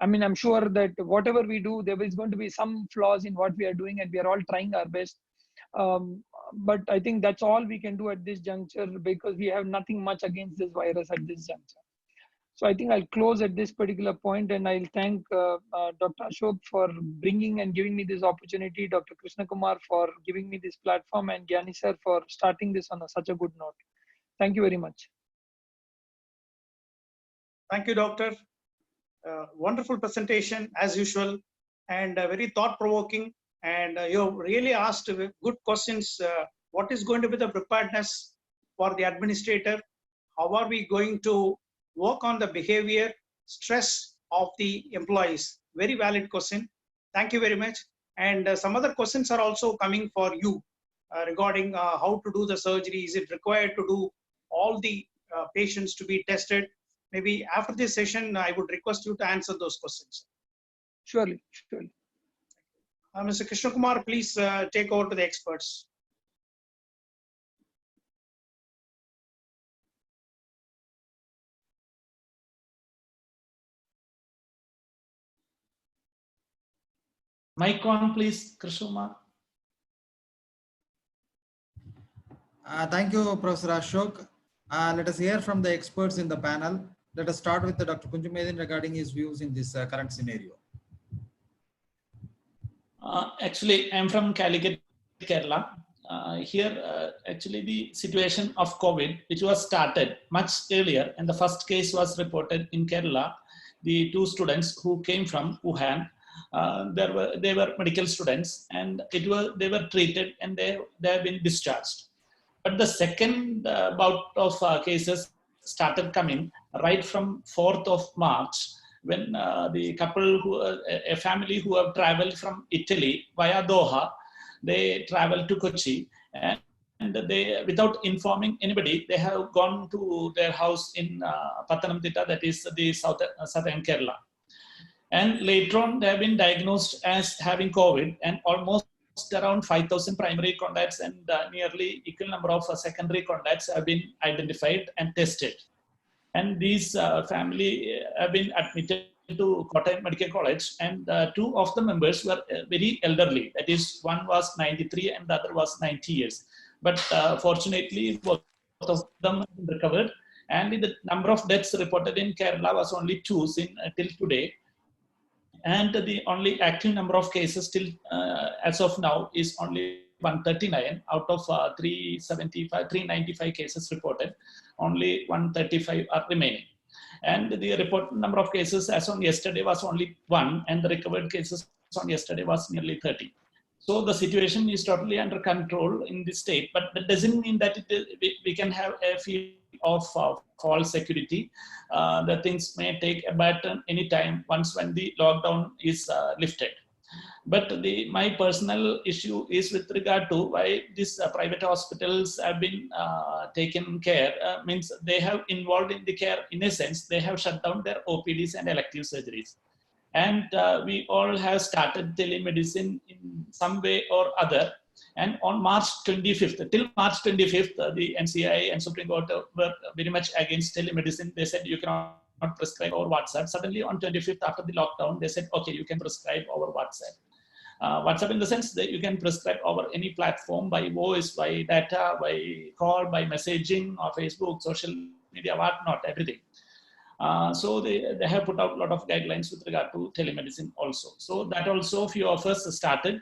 I mean, I'm sure that whatever we do, there is going to be some flaws in what we are doing, and we are all trying our best. But I think that's all we can do at this juncture, because we have nothing much against this virus at this juncture. So I think I'll close at this particular point, and I'll thank Dr. Ashok for bringing and giving me this opportunity, Dr. Krishna Kumar for giving me this platform, and Gyani sir for starting this on such a good note. Thank you very much. Thank you, Doctor. Wonderful presentation as usual, and very thought-provoking. And you really asked good questions. What is going to be the preparedness for the administrator? How are we going to work on the behavior, stress of the employees? Very valid question. Thank you very much. And some other questions are also coming for you regarding how to do the surgery. Is it required to do all the patients to be tested? Maybe after this session, I would request you to answer those questions. Surely, surely. Mr. Krishna Kumar, please take over to the experts. Mic on, please, Krishna Kumar. Thank you, Professor Ashok. Let us hear from the experts in the panel. Let us start with Dr. Kunjumedin regarding his views in this current scenario. Actually, I'm from Calicut, Kerala. Here, actually, the situation of COVID, which was started much earlier, and the first case was reported in Kerala. The 2 students who came from Wuhan, they were medical students, and they were treated, and they have been discharged. But the second bout of cases started coming right from 4th of March, when the couple, a family who have traveled from Italy via Doha, they traveled to Kochi, and they, without informing anybody, they have gone to their house in Pathanamthitta, that is the southern Kerala. And later on, they have been diagnosed as having COVID, and almost around 5,000 primary contacts and nearly equal number of secondary contacts have been identified and tested. And these family have been admitted to Kottayam Medical College, and 2 of the members were very elderly. That is, one was 93 and the other was 90 years. But fortunately, both of them recovered, and the number of deaths reported in Kerala was only 2 till today. And the only active number of cases till as of now is only 139 out of 395 cases reported. Only 135 are remaining. And the reported number of cases as on yesterday was only 1, and the recovered cases on yesterday was nearly 30. So the situation is totally under control in this state, but that doesn't mean that we can have a feel of false security. The things may take a bad turn anytime once when the lockdown is lifted. But my personal issue is with regard to why these private hospitals have been taken care, means they have involved in the care. In a sense, they have shut down their OPDs and elective surgeries. And we all have started telemedicine in some way or other. And on March 25th, till March 25th, the NCI and Supreme Court were very much against telemedicine. They said you cannot prescribe over WhatsApp. Suddenly on 25th, after the lockdown, they said, okay, you can prescribe over WhatsApp. WhatsApp in the sense that you can prescribe over any platform by voice, by data, by call, by messaging, or Facebook, social media, whatnot, everything. So they have put out a lot of guidelines with regard to telemedicine also. So that also few of us started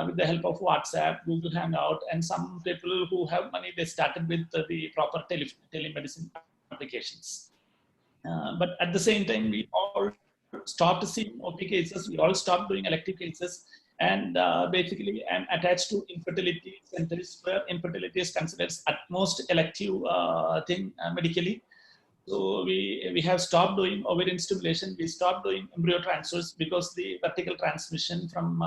with the help of WhatsApp, Google Hangout, and some people who have money, they started with the proper telemedicine applications. But at the same time, we all stopped seeing OP cases, we all stopped doing elective cases, and basically I'm attached to infertility centers where infertility is considered at most elective thing medically. So we have stopped doing ovarian stimulation. We stopped doing embryo transfers because the vertical transmission from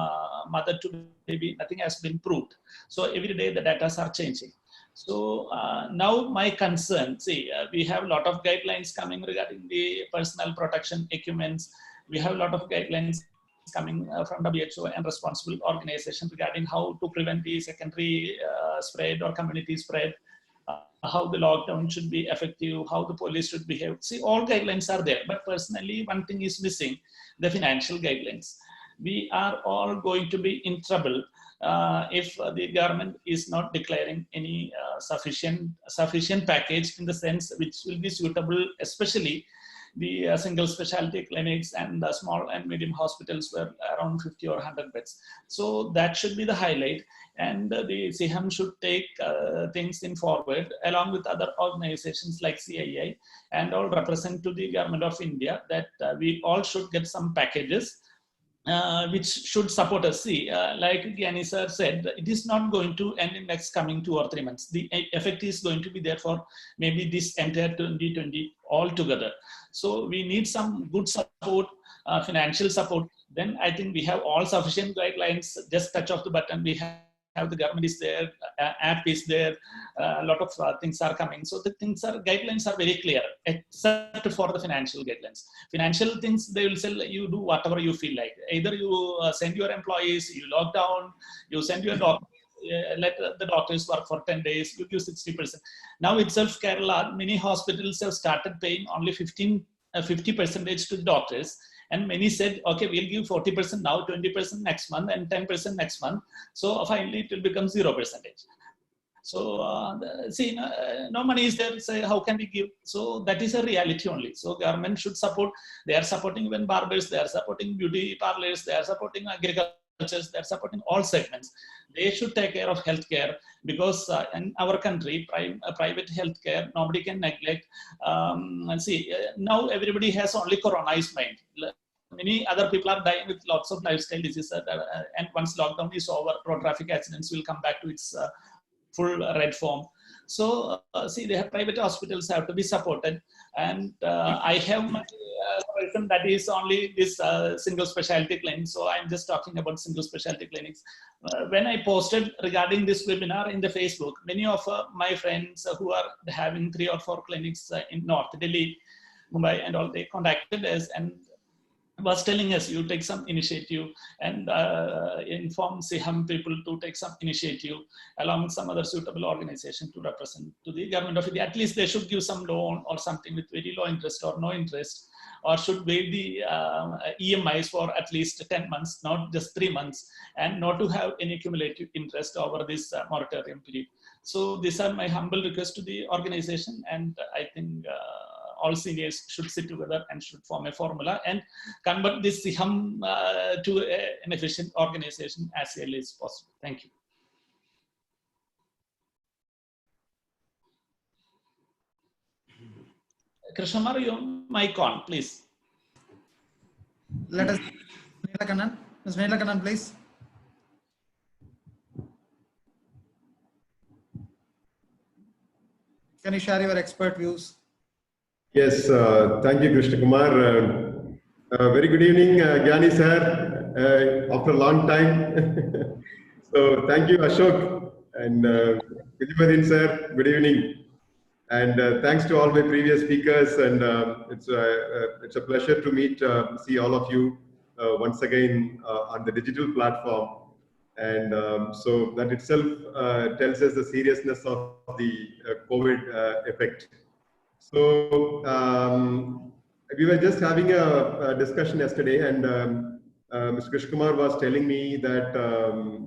mother to baby, nothing has been proved. So every day the data are changing. So now my concern, see, we have a lot of guidelines coming regarding the personal protection equipments. We have a lot of guidelines coming from WHO and responsible organization regarding how to prevent the secondary spread or community spread. How the lockdown should be effective, how the police should behave. See, all guidelines are there, but personally, one thing is missing, the financial guidelines. We are all going to be in trouble if the government is not declaring any sufficient package in the sense which will be suitable, especially the single specialty clinics and the small and medium hospitals were around 50 or 100 beds. So that should be the highlight. And the SIHAM should take things in forward along with other organizations like CII and all represent to the government of India that we all should get some packages which should support us. See, like Gyani sir said, it is not going to end in next coming 2 or 3 months. The effect is going to be there for maybe this entire 2020 altogether. So we need some good support, financial support. Then I think we have all sufficient guidelines. Just touch of the button, we have the government is there, app is there, a lot of things are coming. So the guidelines are very clear, except for the financial guidelines. Financial things, they will say you do whatever you feel like. Either you send your employees, you lock down, you send your doctor, let the doctors work for 10 days, you give 60%. Now itself, Kerala, many hospitals have started paying only 50% to the doctors. And many said, okay, we'll give 40% now, 20% next month, and 10% next month. So finally, it will become 0%. So see, no money is there. Say, how can we give? So that is a reality only. So government should support. They are supporting even barbers. They are supporting beauty parlors. They are supporting agriculture. They are supporting all segments. They should take care of healthcare because in our country, private healthcare, nobody can neglect. And see, now everybody has only Coronize mind. Many other people are dying with lots of lifestyle diseases. And once lockdown is over, road traffic accidents will come back to its full red form. So see, they have private hospitals have to be supported. And I have my solution that is only this single specialty clinic. So I'm just talking about single specialty clinics. When I posted regarding this webinar in the Facebook, many of my friends who are having 3 or 4 clinics in North Delhi, Mumbai and all, they contacted us and was telling us, you take some initiative and inform SIHAM people to take some initiative along with some other suitable organization to represent to the government of India. At least they should give some loan or something with very low interest or no interest, or should waive the EMIs for at least 10 months, not just 3 months, and not to have any cumulative interest over this moratorium period. So these are my humble request to the organization, and I think all seniors should sit together and should form a formula and convert this SIHAM to an efficient organization as early as possible. Thank you. Krishnamar, your mic on, please. Let us, Neelakannan. Ms. Neelakannan, please. Can you share your expert views? Yes, thank you, Krishna Kumar. Very good evening, Gyani sir, after a long time. So thank you, Ashok, and Vijayamadin sir, good evening. And thanks to all my previous speakers, and it's a pleasure to see all of you once again on the digital platform. And so that itself tells us the seriousness of the COVID effect. So we were just having a discussion yesterday, and Mr. Krishna Kumar was telling me that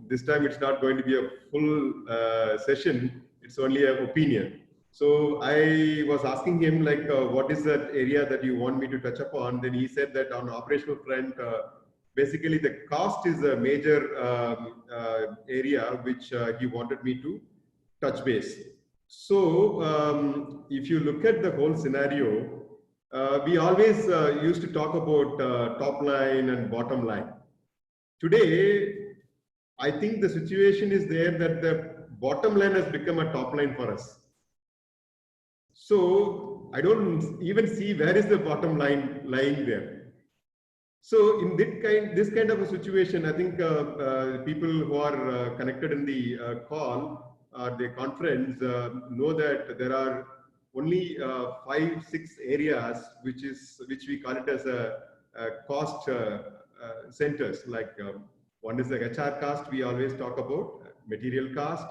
this time it's not going to be a full session, it's only an opinion. So I was asking him like, what is that area that you want me to touch upon? Then he said that on operational front, basically the cost is a major area which he wanted me to touch base. So if you look at the whole scenario, we always used to talk about top line and bottom line. Today, I think the situation is there that the bottom line has become a top line for us. So I don't even see where is the bottom line lying there. So in this kind of a situation, I think people who are connected in the call or the conference know that there are only 5-6 areas which we call it as a cost centers. Like one is the HR cost, we always talk about material cost.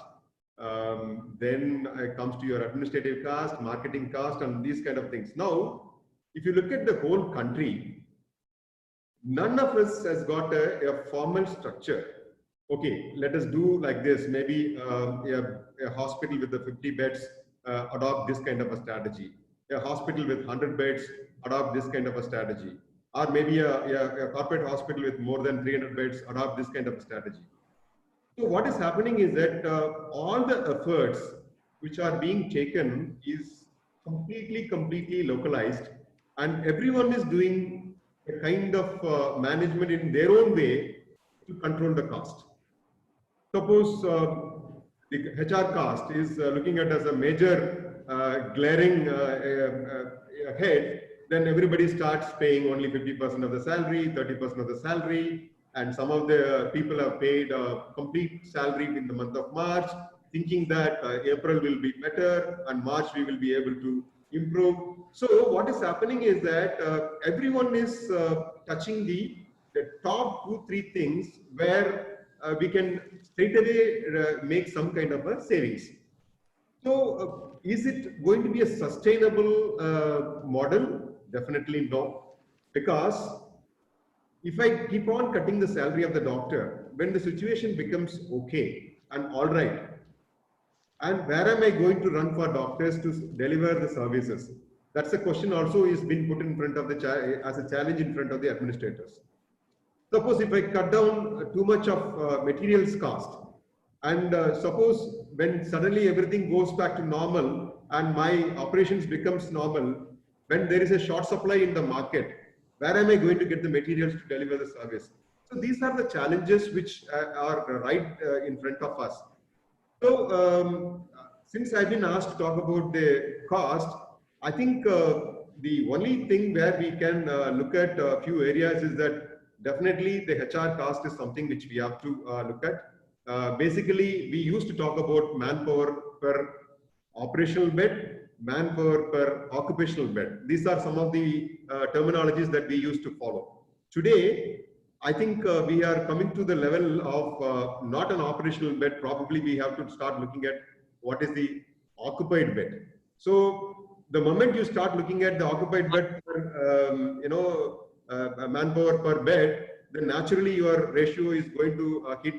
Then it comes to your administrative cost, marketing cost, and these kind of things. Now, if you look at the whole country, none of us has got a formal structure. Okay, let us do like this. Maybe a hospital with the 50 beds adopt this kind of a strategy. A hospital with 100 beds adopt this kind of a strategy. Or maybe a corporate hospital with more than 300 beds adopt this kind of a strategy. So what is happening is that all the efforts which are being taken is completely localized, and everyone is doing a kind of management in their own way to control the cost. Suppose the HR cost is looking at as a major glaring head, then everybody starts paying only 50% of the salary, 30% of the salary, and some of the people have paid a complete salary in the month of March, thinking that April will be better and March we will be able to improve. So what is happening is that everyone is touching the top 2-3 things where we can straight away make some kind of a savings. So is it going to be a sustainable model? Definitely no, because if I keep on cutting the salary of the doctor, when the situation becomes okay and all right, and where am I going to run for doctors to deliver the services? That's a question also is been put in front of the as a challenge in front of the administrators. Suppose if I cut down too much of materials cost, and suppose when suddenly everything goes back to normal and my operations becomes normal, when there is a short supply in the market, where am I going to get the materials to deliver the service? So these are the challenges which are right in front of us. So since I've been asked to talk about the cost, I think the only thing where we can look at a few areas is that definitely the HR cost is something which we have to look at. Basically, we used to talk about manpower per operational bed, manpower per occupational bed. These are some of the terminologies that we used to follow. Today, I think we are coming to the level of not an operational bed. Probably we have to start looking at what is the occupied bed. So the moment you start looking at the occupied bed, manpower per bed, then naturally your ratio is going to hit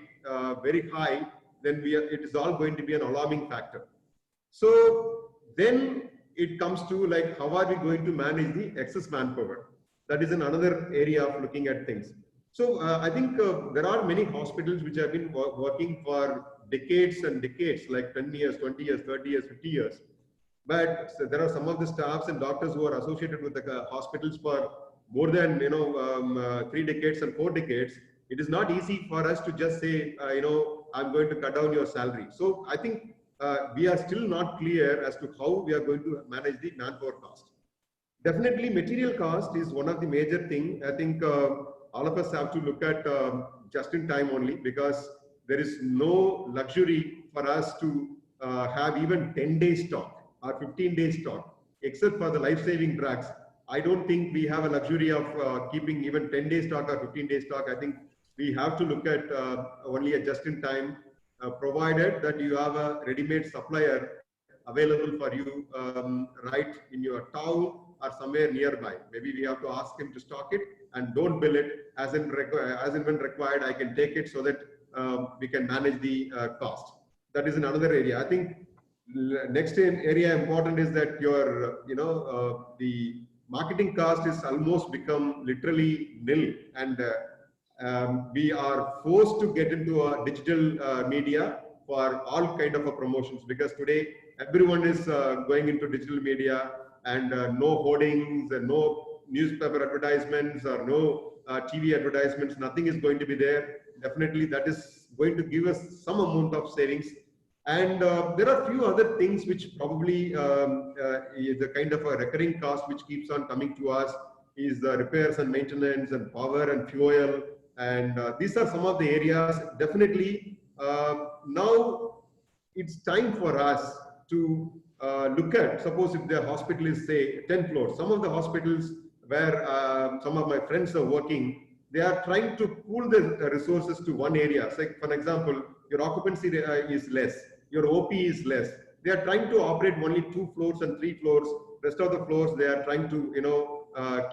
very high. Then it is all going to be an alarming factor. So then it comes to like, how are we going to manage the excess manpower? That is another area of looking at things. So I think there are many hospitals which have been working for decades and decades, like 10 years, 20 years, 30 years, 50 years. But there are some of the staffs and doctors who are associated with the hospitals for more than 3 decades and 4 decades. It is not easy for us to just say, I'm going to cut down your salary. So I think we are still not clear as to how we are going to manage the manpower cost. Definitely material cost is one of the major things. I think all of us have to look at just in time only, because there is no luxury for us to have even 10-day stock or 15-day stock, except for the life-saving drugs. I don't think we have a luxury of keeping even 10-day stock or 15-day stock. I think we have to look at only a just-in-time, provided that you have a ready-made supplier available for you right in your town or somewhere nearby. Maybe we have to ask him to stock it and don't bill it as in when required. I can take it so that we can manage the cost. That is another area. I think next area important is that your the marketing cost is almost become literally nil, and we are forced to get into a digital media for all kind of promotions, because today everyone is going into digital media, and no hoardings and no newspaper advertisements or no TV advertisements, nothing is going to be there. Definitely that is going to give us some amount of savings. And there are few other things which probably is a kind of a recurring cost which keeps on coming to us, is the repairs and maintenance and power and fuel. And these are some of the areas. Definitely now it's time for us to look at, suppose if the hospital is say 10 floors, some of the hospitals where some of my friends are working, they are trying to pool the resources to one area. So for example, your occupancy is less, your OP is less. They are trying to operate only 2 floors and 3 floors. Rest of the floors, they are trying to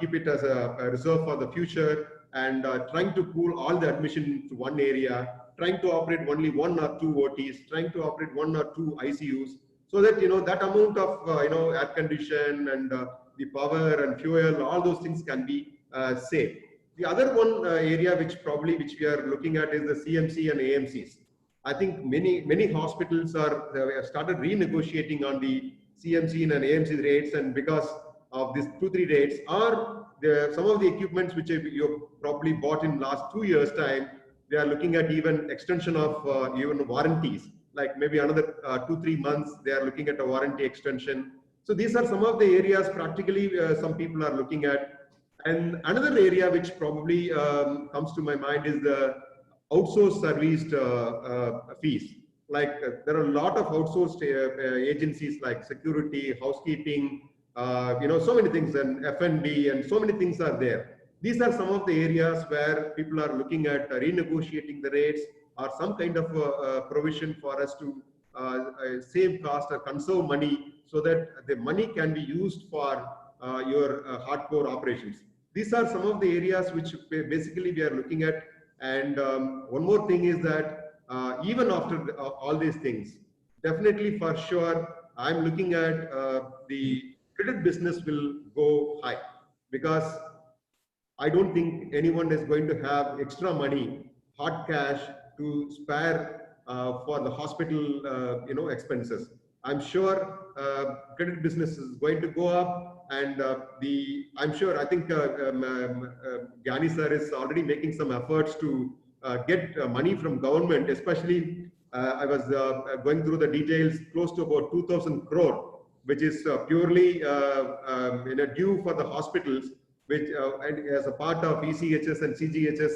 keep it as a reserve for the future, and trying to pool all the admission to one area, trying to operate only 1 or 2 OTs, trying to operate 1 or 2 ICUs, so that that amount of air condition and the power and fuel, all those things can be saved. The other one area which we are looking at is the CMC and AMCs. I think many hospitals have started renegotiating on the CMC and AMC rates, and because of these 2-3 rates, or some of the equipments which you probably bought in last 2 years time, they are looking at even extension of even warranties, like maybe another 2-3 months they are looking at a warranty extension. So these are some of the areas practically some people are looking at. And another area which probably comes to my mind is the outsourced serviced fees. Like there are a lot of outsourced agencies like security, housekeeping, so many things, and F&B, and so many things are there. These are some of the areas where people are looking at renegotiating the rates, or some kind of provision for us to save cost or conserve money, so that the money can be used for your hardcore operations. These are some of the areas which basically we are looking at. And one more thing is that even after all these things, definitely for sure, I'm looking at the credit business will go high, because I don't think anyone is going to have extra money, hard cash, to spare for the hospital expenses. I'm sure credit business is going to go up, and I think Gyani sir is already making some efforts to get money from government, especially I was going through the details, close to about 2,000 crore, which is purely due for the hospitals, which and as a part of ECHS and CGHS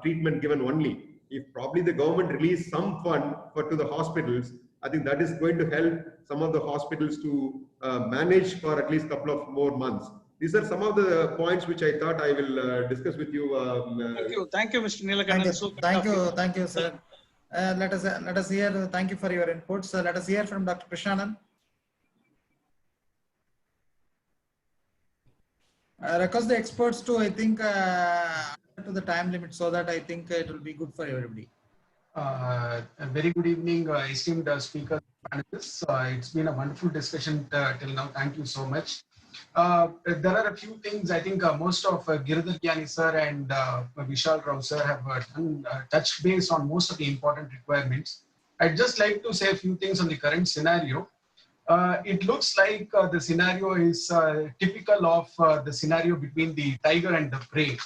treatment given only. If probably the government release some fund to the hospitals, I think that is going to help some of the hospitals to manage for at least a couple of more months. These are some of the points which I thought I will discuss with you. Thank you, Mr. Neelakandan. Thank you, sir. Let us hear. Thank you for your inputs. Let us hear from Dr. Krishnanand. Request the experts to, I think, to the time limit, so that I think it will be good for everybody. A very good evening, esteemed speakers and panelists. It's been a wonderful discussion till now. Thank you so much. There are a few things I think most of Giridhar Gyani sir and Vishal Rao sir have touched base on most of the important requirements. I'd just like to say a few things on the current scenario. It looks like the scenario is typical of the scenario between the tiger and the prey.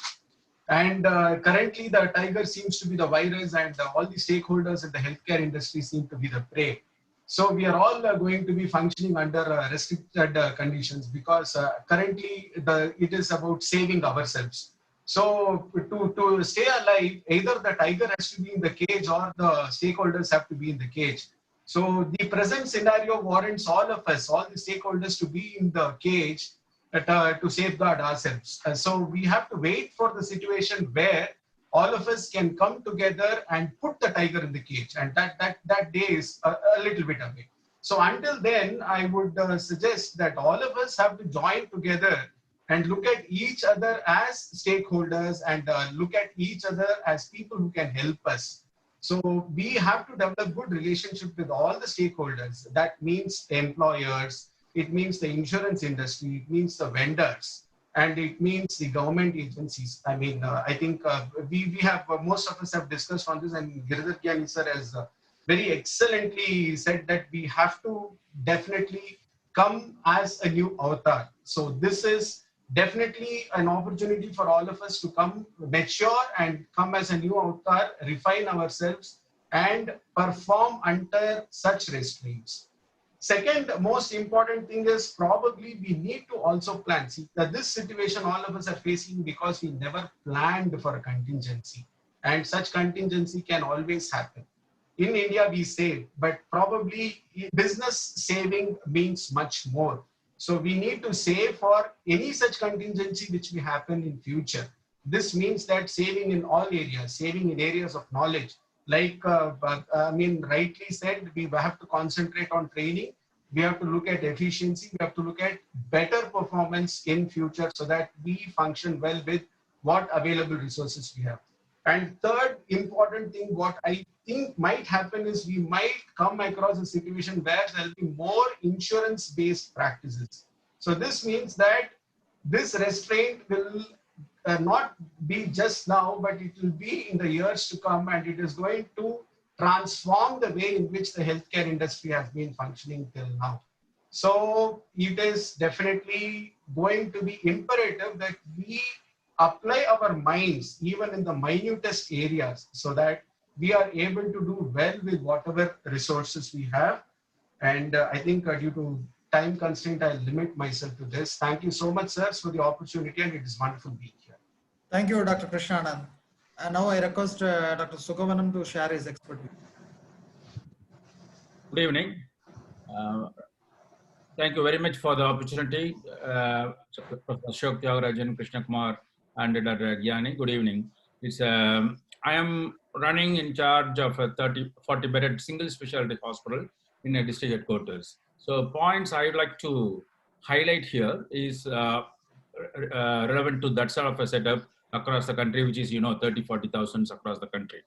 And currently the tiger seems to be the virus, and all the stakeholders in the healthcare industry seem to be the prey. So we are all going to be functioning under restricted conditions, because currently it is about saving ourselves. So to stay alive, either the tiger has to be in the cage or the stakeholders have to be in the cage. So the present scenario warrants all of us, all the stakeholders, to be in the cage to safeguard ourselves. So we have to wait for the situation where all of us can come together and put the tiger in the cage, and that day is a little bit away. So until then, I would suggest that all of us have to join together and look at each other as stakeholders and look at each other as people who can help us. So we have to develop good relationship with all the stakeholders. That means employers, it means the insurance industry, it means the vendors, and it means the government agencies. I mean, I think we have, most of us have discussed on this, and Giridhar Gyani sir has very excellently said that we have to definitely come as a new avatar. So this is definitely an opportunity for all of us to come mature and come as a new avatar, refine ourselves and perform under such restraints. Second most important thing is probably we need to also plan. See, that this situation all of us are facing because we never planned for a contingency, and such contingency can always happen. In India, we save, but probably business saving means much more. So we need to save for any such contingency which may happen in future. This means that saving in all areas, saving in areas of knowledge, like rightly said, we have to concentrate on training. We have to look at efficiency. We have to look at better performance in future so that we function well with what available resources we have. And third important thing, what I think might happen is we might come across a situation where there will be more insurance-based practices. So this means that this restraint will not be just now, but it will be in the years to come, and it is going to transform the way in which the healthcare industry has been functioning till now. So it is definitely going to be imperative that we apply our minds even in the minutest areas so that we are able to do well with whatever resources we have. And I think due to time constraint, I'll limit myself to this. Thank you so much, sirs, for the opportunity, and it is wonderful being here. Thank you, Dr. Krishnanand. And now I request Dr. Sukavanam to share his expertise. Good evening. Thank you very much for the opportunity, Professor Ashok Tyagarajan, Krishna Kumar, and Dr. Gyani. Good evening. I am running in charge of a 40-bedded single specialty hospital in a district headquarters. So points I would like to highlight here is relevant to that sort of a setup across the country, which is, 30-40,000 across the country.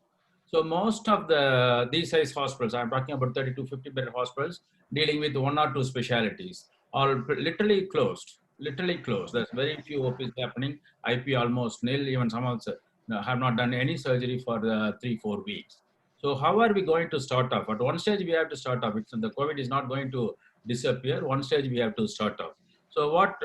So most of these size hospitals, I'm talking about 30 to 50 bed hospitals dealing with one or two specialties, are literally closed. There's very few OPs happening. IP almost nil. Even some of them have not done any surgery for 3-4 weeks. So how are we going to start off? At one stage we have to start off. The COVID is not going to disappear. One stage we have to start off. So what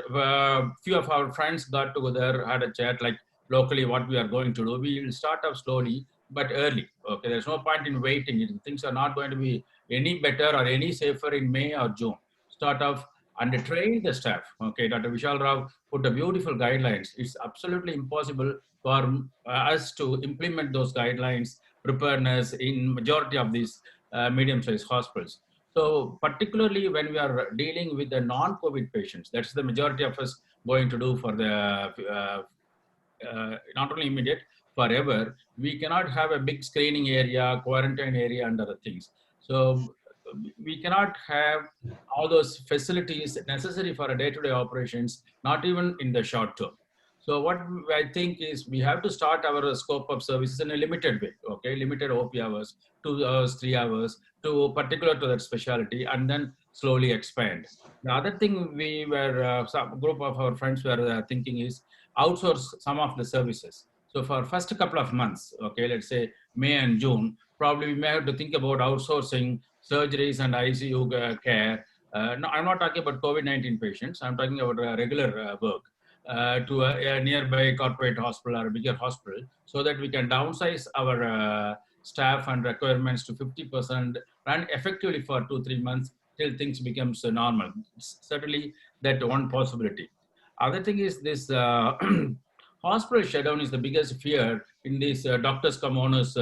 few of our friends got together, had a chat like locally what we are going to do. We will start off slowly but early. Okay, there's no point in waiting. Things are not going to be any better or any safer in May or June. Start off and train the staff. Okay, Dr. Vishal Rao put a beautiful guidelines. It's absolutely impossible for us to implement those guidelines, preparedness in majority of these medium-sized hospitals. So particularly when we are dealing with the non-COVID patients, that's the majority of us going to do for the not only immediate, forever. We cannot have a big screening area, quarantine area, and other things. So we cannot have all those facilities necessary for a day-to-day operations, not even in the short term. So what I think is we have to start our scope of services in a limited way, okay? Limited OP hours, 2 hours, 3 hours, to particular to that specialty, and then slowly expand. The other thing we were, some group of our friends were thinking is outsource some of the services. So for first couple of months, okay, let's say May and June, probably we may have to think about outsourcing surgeries and ICU care. No, I'm not talking about COVID-19 patients. I'm talking about regular work to a nearby corporate hospital or a bigger hospital, so that we can downsize our staff and requirements to 50%, run effectively for 2-3 months till things becomes normal. It's certainly that one possibility. Other thing is this hospital shutdown is the biggest fear in these doctors come owners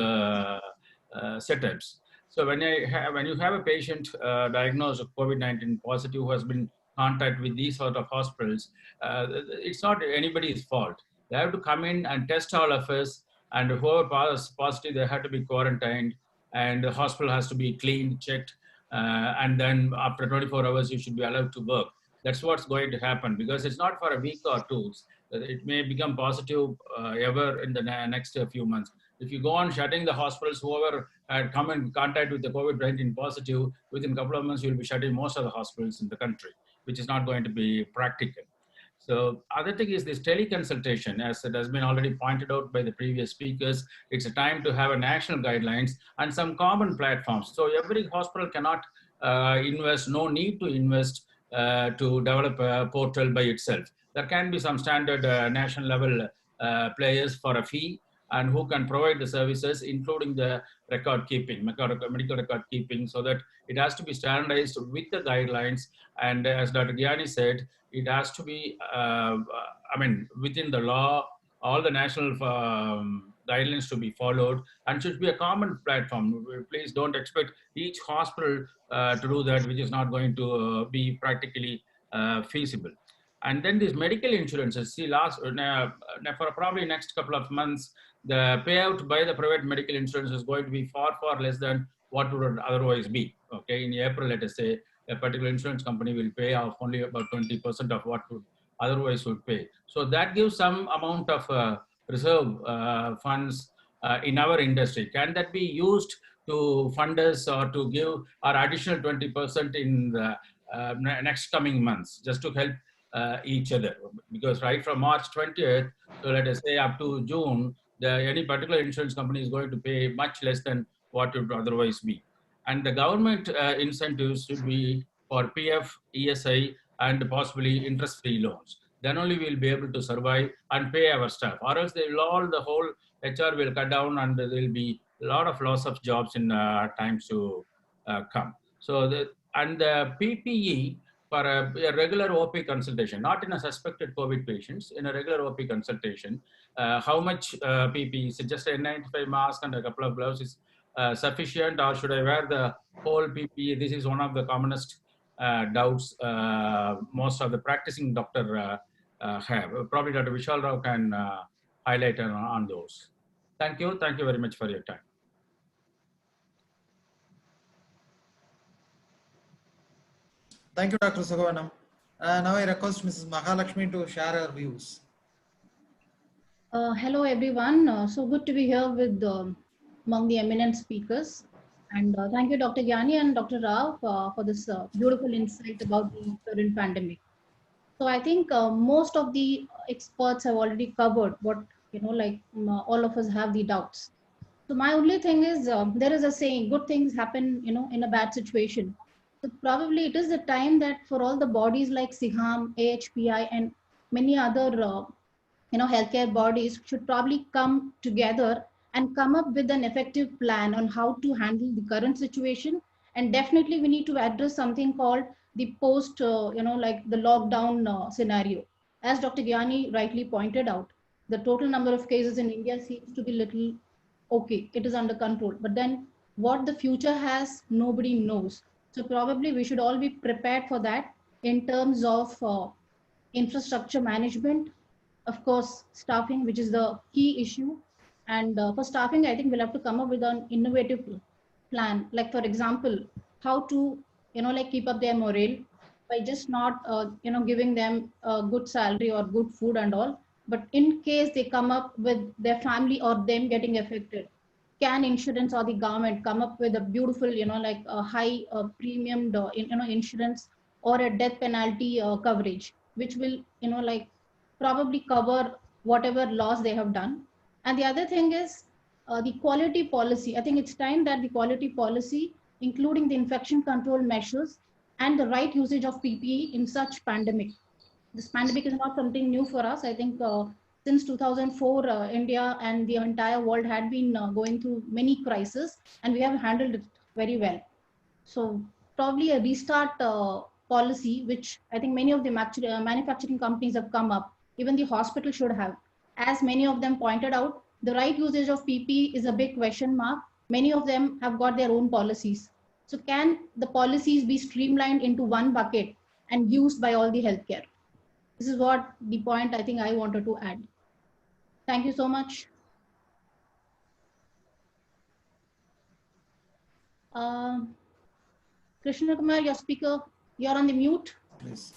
setups. So when you have a patient diagnosed with COVID-19 positive who has been in contact with these sort of hospitals, it's not anybody's fault. They have to come in and test all of us, and whoever passes positive, they have to be quarantined, and the hospital has to be cleaned, checked. and then after 24 hours, you should be allowed to work. That's what's going to happen, because it's not for a week or two. It may become positive ever in the next few months. If you go on shutting the hospitals, whoever had come in contact with the COVID-19 positive, within a couple of months, you'll be shutting most of the hospitals in the country, which is not going to be practical. So other thing is this teleconsultation, as it has been already pointed out by the previous speakers. It's a time to have a national guidelines and some common platforms. So every hospital cannot invest, no need to invest to develop a portal by itself. There can be some standard national level players for a fee, and who can provide the services, including the record keeping, medical record keeping, so that it has to be standardized with the guidelines. And as Dr. Gyani said, it has to be, within the law, all the national guidelines to be followed, and should be a common platform. Please don't expect each hospital to do that, which is not going to be practically feasible. And then these medical insurances, see, for probably next couple of months, the payout by the private medical insurance is going to be far, far less than what would otherwise be. Okay, in April, let us say, a particular insurance company will pay off only about 20% of what would otherwise would pay. So that gives some amount of reserve funds in our industry. Can that be used to fund us or to give our additional 20% in the next coming months, just to help each other? Because right from March 20th, so let us say up to June, any particular insurance company is going to pay much less than what it would otherwise be. And the government incentives should be for PF, ESI, and possibly interest-free loans. Then only we'll be able to survive and pay our staff. Or else the whole HR will cut down, and there will be a lot of loss of jobs in times to come. So the PPE for a regular OP consultation, not in a suspected COVID patients, in a regular OP consultation, how much PPE? Is it just a N95 mask and a couple of gloves is sufficient, or should I wear the whole PPE? This is one of the commonest doubts most of the practicing doctor have. Probably Dr. Vishal Rao can highlight on those. Thank you. Thank you very much for your time. Thank you, Dr. Sugavanam. Now I request Mrs. Mahalakshmi to share her views. Hello, everyone. So good to be here with among the eminent speakers. And thank you, Dr. Gyani and Dr. Rao, for this beautiful insight about the current pandemic. So I think most of the experts have already covered what, all of us have the doubts. So my only thing is, there is a saying, good things happen, in a bad situation. So probably it is the time that for all the bodies like SIGAM, AHPI, and many other, healthcare bodies should probably come together and come up with an effective plan on how to handle the current situation. And definitely we need to address something called the post, the lockdown scenario. As Dr. Gyani rightly pointed out, the total number of cases in India seems to be little okay, it is under control. But then what the future has, nobody knows. So probably we should all be prepared for that in terms of infrastructure management, of course, staffing, which is the key issue. And for staffing, I think we'll have to come up with an innovative plan. Like, for example, how to, keep up their morale by just not, giving them a good salary or good food and all. But in case they come up with their family or them getting affected, can insurance or the government come up with a beautiful, a high premium, insurance or a death penalty coverage, which will, probably cover whatever loss they have done. And the other thing is the quality policy. I think it's time that the quality policy, including the infection control measures and the right usage of PPE in such pandemic. This pandemic is not something new for us. I think since 2004, India and the entire world had been going through many crises, and we have handled it very well. So probably a restart policy, which I think many of the manufacturing companies have come up, even the hospital should have. As many of them pointed out, the right usage of PPE is a big question mark. Many of them have got their own policies. So can the policies be streamlined into one bucket and used by all the healthcare? This is what the point I think I wanted to add. Thank you so much. Krishna Kumar, your speaker, you're on the mute. Please.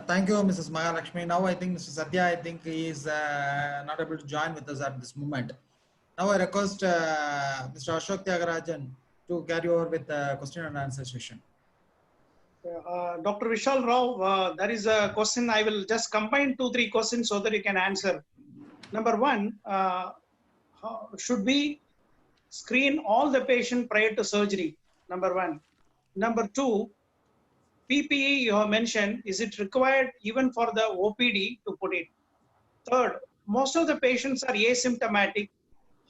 Thank you, Mrs. Mahalakshmi. Now I think Mr. Satya, I think he is not able to join with us at this moment. Now I request Mr. Ashok Tyagarajan to carry over with the question and answer session. Dr. Vishal Rao, there is a question. I will just combine 2-3 questions so that you can answer. Number one, should we screen all the patient prior to surgery? Number one. Number two, PPE you have mentioned, is it required even for the OPD to put it? Third, most of the patients are asymptomatic.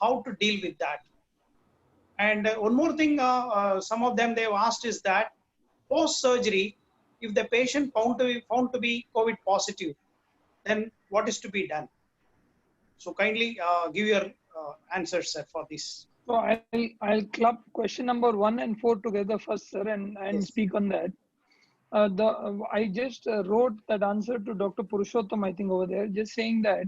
How to deal with that? And one more thing, some of them they've asked is that post-surgery, if the patient found to be COVID positive, then what is to be done? So kindly give your answers, sir, for this. So I'll club question number 1 and 4 together first, sir, and Yes. speak on that. I just wrote that answer to Dr. Purushottam, I think over there, just saying that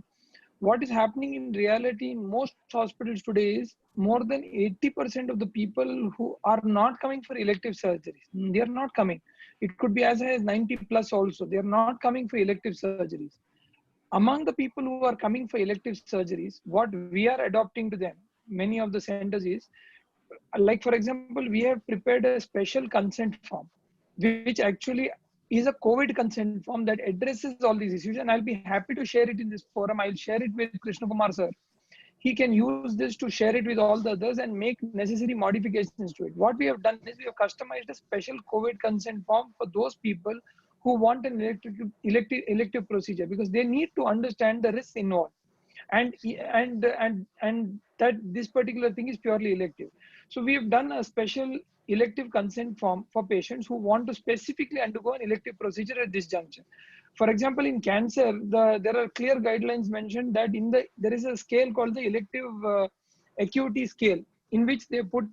what is happening in reality in most hospitals today is more than 80% of the people who are not coming for elective surgeries. They are not coming. It could be as high as 90 plus also. They are not coming for elective surgeries. Among the people who are coming for elective surgeries, what we are adopting to them, many of the centers is, like for example, we have prepared a special consent form, which actually is a COVID consent form that addresses all these issues. And I'll be happy to share it in this forum. I'll share it with Krishna Kumar, sir. He can use this to share it with all the others and make necessary modifications to it. What we have done is we have customized a special COVID consent form for those people who want an elective procedure, because they need to understand the risks involved, and that this particular thing is purely elective. So we have done a special elective consent form for patients who want to specifically undergo an elective procedure at this juncture. For example, in cancer, there are clear guidelines mentioned that there is a scale called the elective acuity scale, in which they put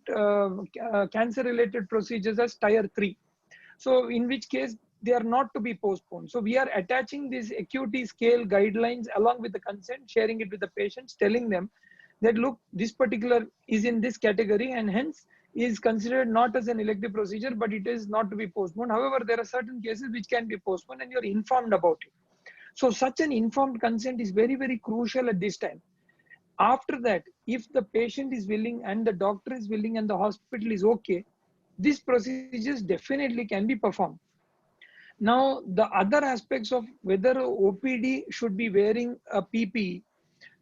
cancer-related procedures as tier 3. So in which case they are not to be postponed. So we are attaching these acuity scale guidelines along with the consent, sharing it with the patients, telling them that look, this particular is in this category and hence is considered not as an elective procedure, but it is not to be postponed. However, there are certain cases which can be postponed and you're informed about it. So such an informed consent is very, very crucial at this time. After that, if the patient is willing and the doctor is willing and the hospital is okay, these procedures definitely can be performed. Now, the other aspects of whether OPD should be wearing a PPE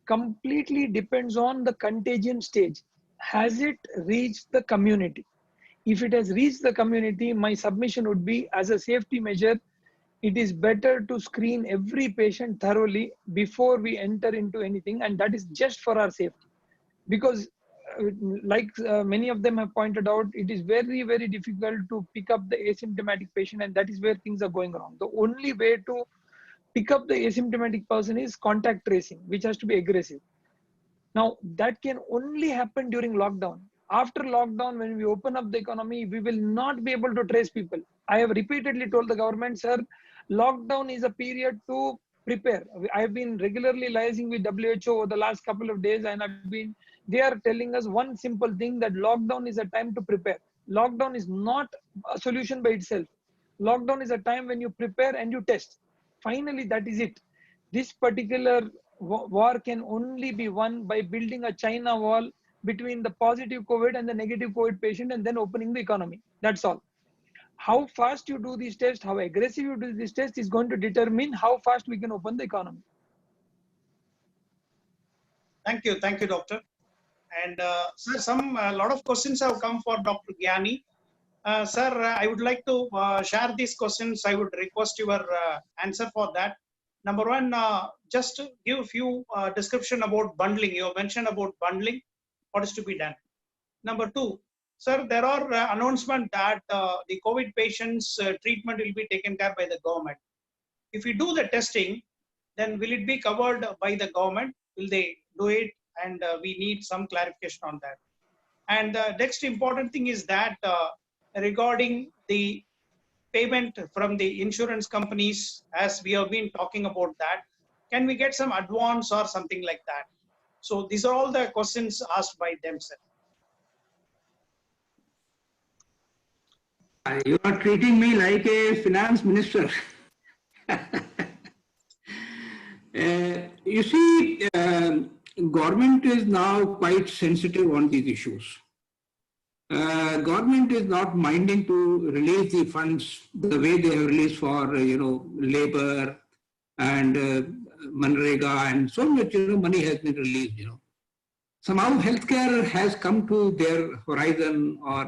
completely depends on the contagion stage. Has it reached the community? If it has reached the community, my submission would be, as a safety measure, it is better to screen every patient thoroughly before we enter into anything, and that is just for our safety. Because like many of them have pointed out, it is very, very difficult to pick up the asymptomatic patient, and that is where things are going wrong. The only way to pick up the asymptomatic person is contact tracing, which has to be aggressive. Now, that can only happen during lockdown. After lockdown, when we open up the economy, we will not be able to trace people. I have repeatedly told the government, sir, lockdown is a period to prepare. I've been regularly liaising with WHO over the last couple of days, and they are telling us one simple thing, that lockdown is a time to prepare. Lockdown is not a solution by itself. Lockdown is a time when you prepare and you test. Finally, that is it. This particular war can only be won by building a China wall between the positive COVID and the negative COVID patient, and then opening the economy. That's all. How fast you do these tests, how aggressive you do this test is going to determine how fast we can open the economy. Thank you, doctor. And sir, a lot of questions have come for Dr. Gyani. Sir, I would like to share these questions. I would request your answer for that. Number one, just to give a few description about bundling. You mentioned about bundling. What is to be done? Number two, sir, there are announcements that the COVID patients' treatment will be taken care by the government. If we do the testing, then will it be covered by the government? Will they do it? And we need some clarification on that. And the next important thing is that regarding the payment from the insurance companies, as we have been talking about that, can we get some advance or something like that? So these are all the questions asked by them, sir. You are treating me like a finance minister. You see, government is now quite sensitive on these issues. Government is not minding to release the funds the way they have released for, labor and Manrega and so much, money has been released, Somehow healthcare has come to their horizon or,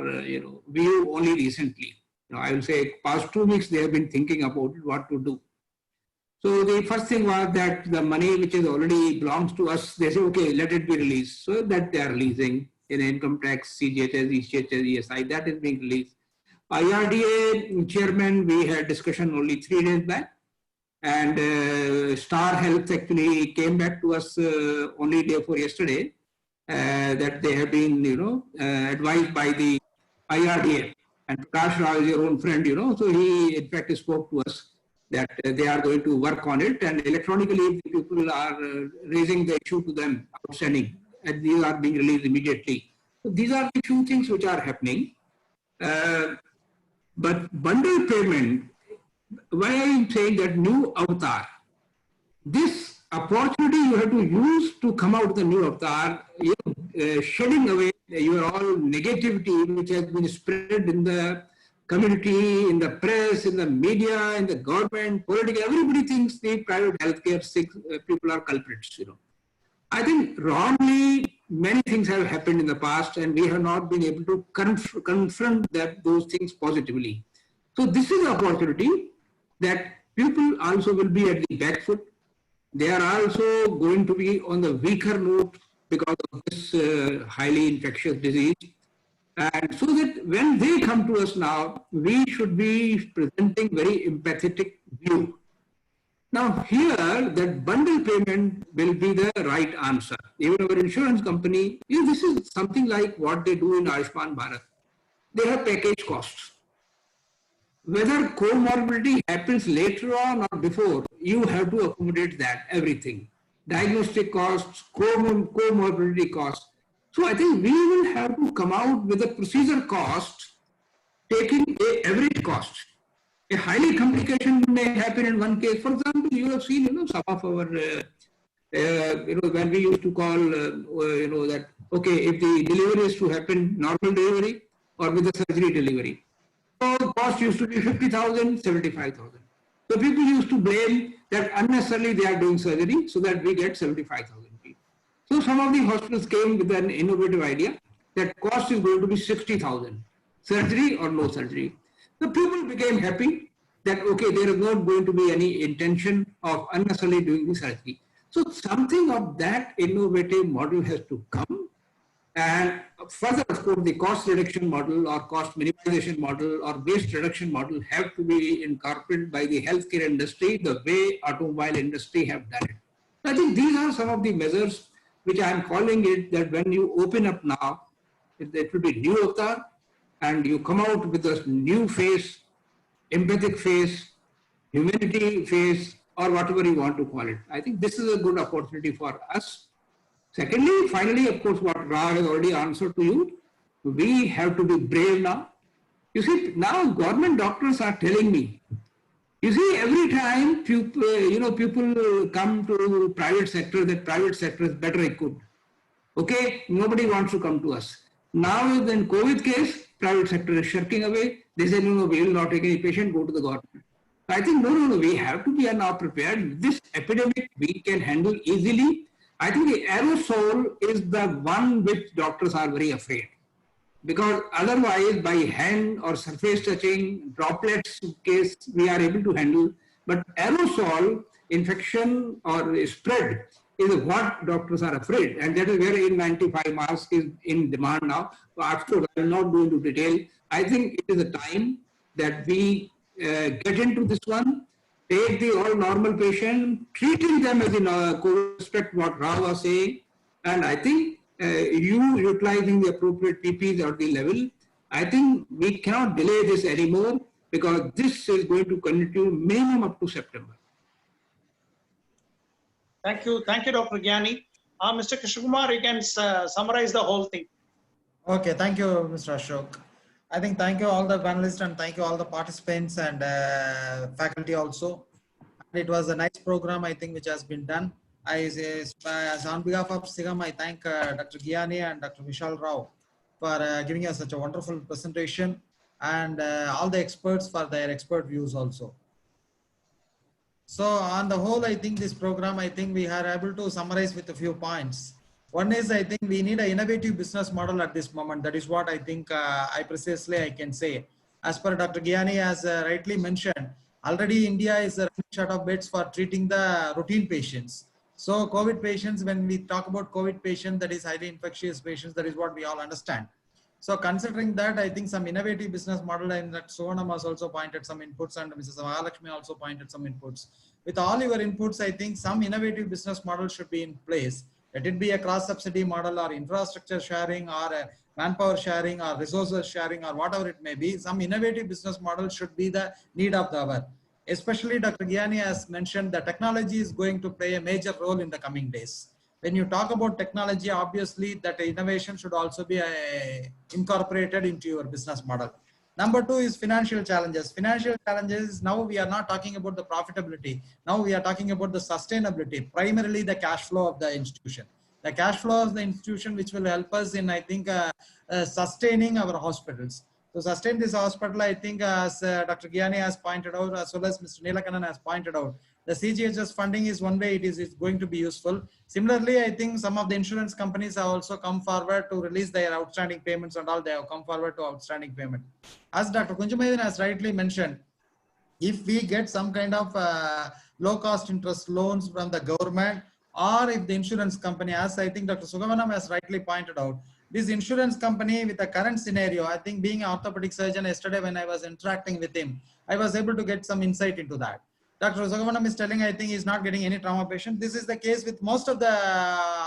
view only recently. I will say past 2 weeks, they have been thinking about what to do. So the first thing was that the money which is already belongs to us, they say, okay, let it be released. So that they are releasing in income tax, CGHS, ECHS, ESI, that is being released. IRDA chairman, we had discussion only 3 days back. And Star Health actually came back to us only day before yesterday that they have been, advised by the IRDA. And Prakash Rao is your own friend, so he in fact spoke to us that they are going to work on it, and electronically people are raising the issue to them outstanding, and these are being released immediately. So these are the few things which are happening. But bundle payment, why I am saying that new avatar, this opportunity you have to use to come out with the new avatar, shedding away your all negativity which has been spread in the community, in the press, in the media, in the government, political, everybody thinks the private healthcare people are culprits, I think wrongly many things have happened in the past and we have not been able to confront those things positively. So this is an opportunity that people also will be at the back foot. They are also going to be on the weaker note because of this highly infectious disease. And so that when they come to us now, we should be presenting very empathetic view. Now here, that bundle payment will be the right answer. Even our insurance company, this is something like what they do in Ayushman Bharat. They have package costs. Whether comorbidity happens later on or before, you have to accommodate that, everything. Diagnostic costs, comorbidity costs. So I think we will have to come out with a procedure cost, taking an average cost. A highly complication may happen in one case. For example, you have seen, some of our, when we used to call, that, okay, if the delivery is to happen normal delivery or with the surgery delivery. So the cost used to be 50,000, 75,000. So people used to blame that unnecessarily they are doing surgery so that we get 75,000 people. So some of the hospitals came with an innovative idea that cost is going to be 60,000, surgery or no surgery. The people became happy that, okay, there is not going to be any intention of unnecessarily doing the surgery. So something of that innovative model has to come. And further, of course, the cost reduction model or cost minimization model or waste reduction model have to be incorporated by the healthcare industry the way automobile industry have done it. I think these are some of the measures which I am calling it that when you open up now, it will be new avatar and you come out with a new face, empathic face, humanity face, or whatever you want to call it. I think this is a good opportunity for us. Secondly, finally, of course, what Ra has already answered to you, we have to be brave now. You see, now government doctors are telling me, you see, every time people come to private sector, that private sector is better equipped. Okay, nobody wants to come to us. Now, in COVID case, private sector is shirking away. They say, no, we will not take any patient, go to the government. I think, no, we have to be now prepared. This epidemic we can handle easily. I think the aerosol is the one which doctors are very afraid. Because otherwise, by hand or surface touching, droplets case, we are able to handle. But aerosol, infection or spread is what doctors are afraid. And that is where N95 mask is in demand now. So after I will not go into detail. I think it is a time that we get into this one, take the all normal patient, treating them as in respect what Ra was saying. And I think you utilizing the appropriate PPs at the level, I think we cannot delay this anymore because this is going to continue minimum up to September. Thank you, Dr. Gyani. Mr. Krishna Kumar, you can summarize the whole thing. Okay, thank you, Mr. Ashok. I think thank you all the panelists and thank you all the participants and faculty also. It was a nice program, I think, which has been done. As on behalf of SIGAM, I thank Dr. Gyani and Dr. Vishal Rao for giving us such a wonderful presentation, and all the experts for their expert views also. So on the whole, I think this program, I think we are able to summarize with a few points. One is, I think we need an innovative business model at this moment. That is what I think I can say. As per Dr. Gyani has rightly mentioned, already India is running short of beds for treating the routine patients. So COVID patients, when we talk about COVID patient, that is highly infectious patients, that is what we all understand. So considering that, I think some innovative business model, and that Suvarnam has also pointed some inputs, and Mrs. Mahalakshmi also pointed some inputs. With all your inputs, I think some innovative business model should be in place. Let it be a cross subsidy model or infrastructure sharing or a manpower sharing or resources sharing or whatever it may be. Some innovative business model should be the need of the hour. Especially Dr. Gyani has mentioned that technology is going to play a major role in the coming days. When you talk about technology, obviously that innovation should also be incorporated into your business model. Number two is financial challenges. Financial challenges, now we are not talking about the profitability. Now we are talking about the sustainability, primarily the cash flow of the institution. The cash flow of the institution, which will help us in, I think, sustaining our hospitals. To sustain this hospital, I think as Dr. Gyani has pointed out, as well as Mr. Neelakannan has pointed out, the CGHS funding is one way it's going to be useful. Similarly, I think some of the insurance companies have also come forward to release their outstanding payments and all. They have come forward to outstanding payment. As Dr. Kunjumayan has rightly mentioned, if we get some kind of low cost interest loans from the government, or if the insurance company, as I think Dr. Sugavanam has rightly pointed out, this insurance company with the current scenario, I think being an orthopedic surgeon, yesterday when I was interacting with him, I was able to get some insight into that. Dr. Sugavanam is telling, I think he's not getting any trauma patient. This is the case with most of the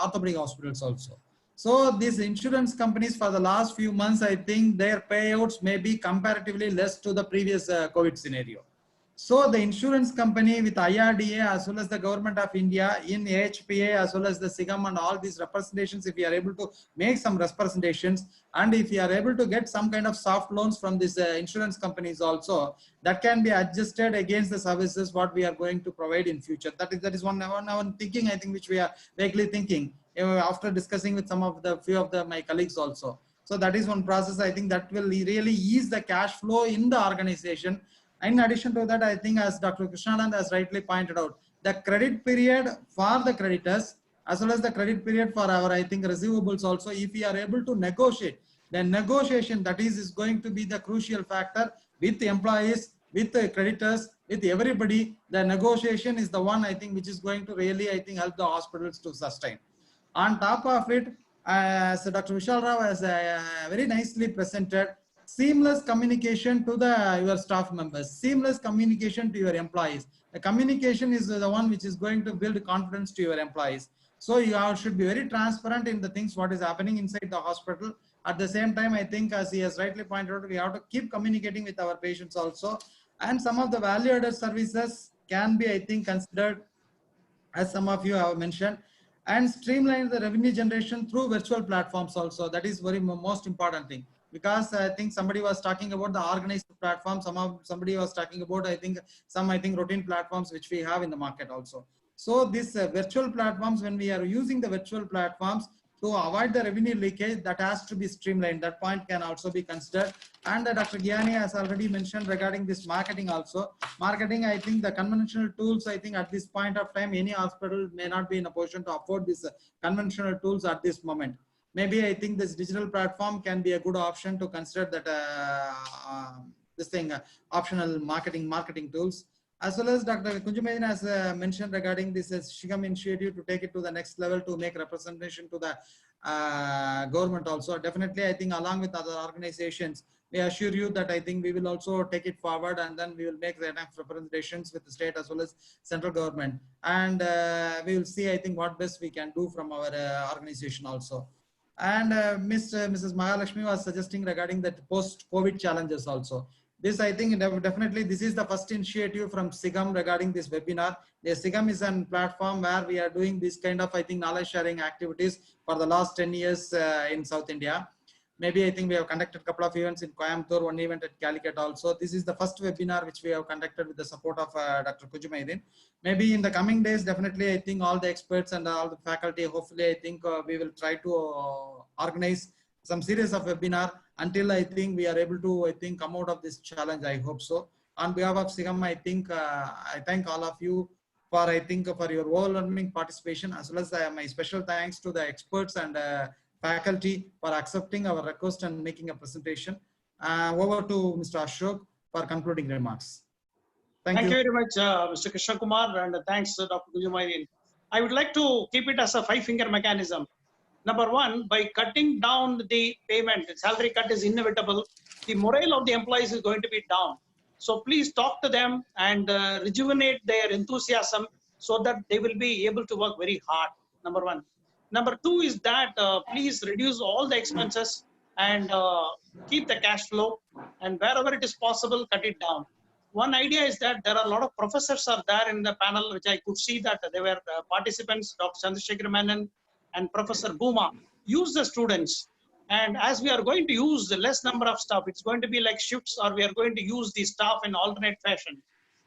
orthopedic hospitals also. So these insurance companies for the last few months, I think their payouts may be comparatively less to the previous COVID scenario. So the insurance company with IRDA as well as the government of India in AHPA as well as the SIGAM and all these representations, if we are able to make some representations, and if we are able to get some kind of soft loans from these insurance companies also, that can be adjusted against the services what we are going to provide in future. That is one thinking, I think, which we are vaguely thinking after discussing with some of the few of my colleagues also. So that is one process, I think, that will really ease the cash flow in the organization. In addition to that, I think as Dr. Krishnanand has rightly pointed out, the credit period for the creditors as well as the credit period for our, I think, receivables also, if we are able to negotiate, the negotiation that is going to be the crucial factor with the employees, with the creditors, with everybody. The negotiation is the one, I think, which is going to really, I think, help the hospitals to sustain. On top of it, as Dr. Vishal Rao has very nicely presented, seamless communication to your staff members, seamless communication to your employees. The communication is the one which is going to build confidence to your employees. So you should be very transparent in the things what is happening inside the hospital. At the same time, I think as he has rightly pointed out, we have to keep communicating with our patients also. And some of the value-added services can be, I think, considered, as some of you have mentioned, and streamline the revenue generation through virtual platforms also. That is very most important thing. Because I think somebody was talking about the organized platform. Somebody was talking about, I think, routine platforms which we have in the market also. So these virtual platforms, when we are using the virtual platforms to avoid the revenue leakage, that has to be streamlined. That point can also be considered. And Dr. Gyani has already mentioned regarding this marketing also. Marketing, I think the conventional tools, I think at this point of time, any hospital may not be in a position to afford these conventional tools at this moment. Maybe I think this digital platform can be a good option to consider that optional marketing tools. As well as Dr. Kunjumayan has mentioned regarding this SIGAM initiative to take it to the next level to make representation to the government also. Definitely, I think along with other organizations, we assure you that I think we will also take it forward, and then we will make the enough representations with the state as well as central government. And we will see, I think, what best we can do from our organization also. And Mrs. Mahalakshmi was suggesting regarding the post-COVID challenges also. This, I think, definitely this is the first initiative from SIGAM regarding this webinar. The SIGAM is a platform where we are doing this kind of, I think, knowledge sharing activities for the last 10 years in South India. Maybe I think we have conducted a couple of events in Coimbatore, one event at Calicut also. This is the first webinar which we have conducted with the support of Dr. Kujumaidin. Maybe in the coming days, definitely I think all the experts and all the faculty, hopefully I think we will try to organize some series of webinar until I think we are able to, I think, come out of this challenge. I hope so. On behalf of SIGAM, I think I thank all of you for, I think, for your overwhelming participation, as well as my special thanks to the experts and faculty for accepting our request and making a presentation. Over to Mr. Ashok for concluding remarks. Thank you very much, Mr. Krishna Kumar, and thanks, Dr. Kujumaidin. I would like to keep it as a 5-finger mechanism. Number one, by cutting down the payment, the salary cut is inevitable. The morale of the employees is going to be down. So please talk to them and rejuvenate their enthusiasm so that they will be able to work very hard. Number one. Number two is that please reduce all the expenses and keep the cash flow, and wherever it is possible, cut it down. One idea is that there are a lot of professors are there in the panel, which I could see that they were participants, Dr. Chandrasekhar Menon and Professor Bhuma. Use the students. And as we are going to use the less number of staff, it's going to be like shifts, or we are going to use the staff in alternate fashion.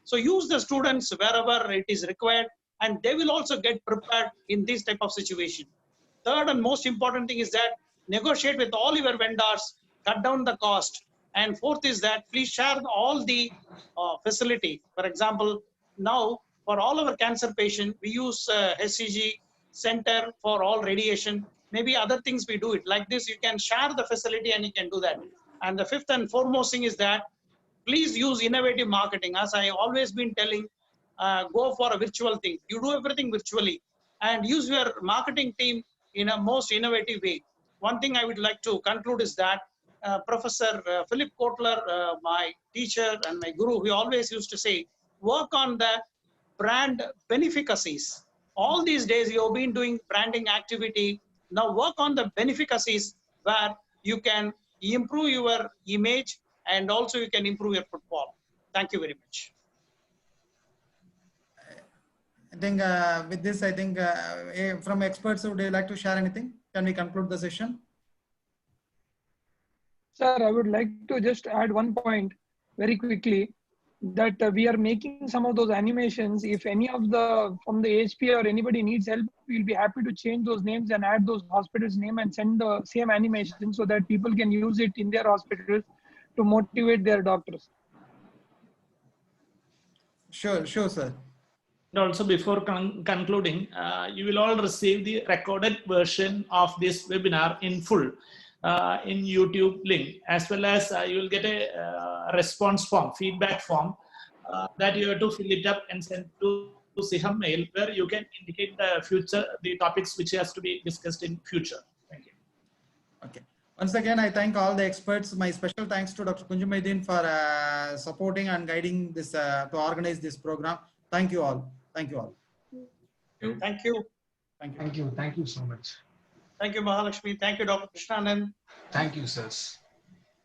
So use the students wherever it is required, and they will also get prepared in this type of situation. Third and most important thing is that negotiate with all your vendors, cut down the cost. And fourth is that please share all the facility. For example, now for all our cancer patients, we use HCG center for all radiation. Maybe other things we do it like this. You can share the facility and you can do that. And the fifth and foremost thing is that please use innovative marketing. As I always been telling, go for a virtual thing. You do everything virtually and use your marketing team in a most innovative way. One thing I would like to conclude is that Professor Philip Kotler, my teacher and my guru, he always used to say, work on the brand beneficacies. All these days you have been doing branding activity. Now work on the beneficacies where you can improve your image and also you can improve your footfall. Thank you very much. I think with this, I think from experts, would you like to share anything? Can we conclude the session? Sir, I would like to just add one point very quickly, that we are making some of those animations. If any of the, from the HP or anybody needs help, we'll be happy to change those names and add those hospitals' name and send the same animation so that people can use it in their hospitals to motivate their doctors. Sure, sir. And also before concluding, you will all receive the recorded version of this webinar in full in YouTube link, as well as you will get a response form, feedback form that you have to fill it up and send to SIGAM mail, where you can indicate the topics which has to be discussed in future. Thank you. Okay. Once again, I thank all the experts. My special thanks to Dr. Kujumaidin for supporting and guiding this to organize this program. Thank you all. Thank you all. Thank you. Thank you. Thank you so much. Thank you, Mahalakshmi. Thank you, Dr. Krishnanan. Thank you, sirs.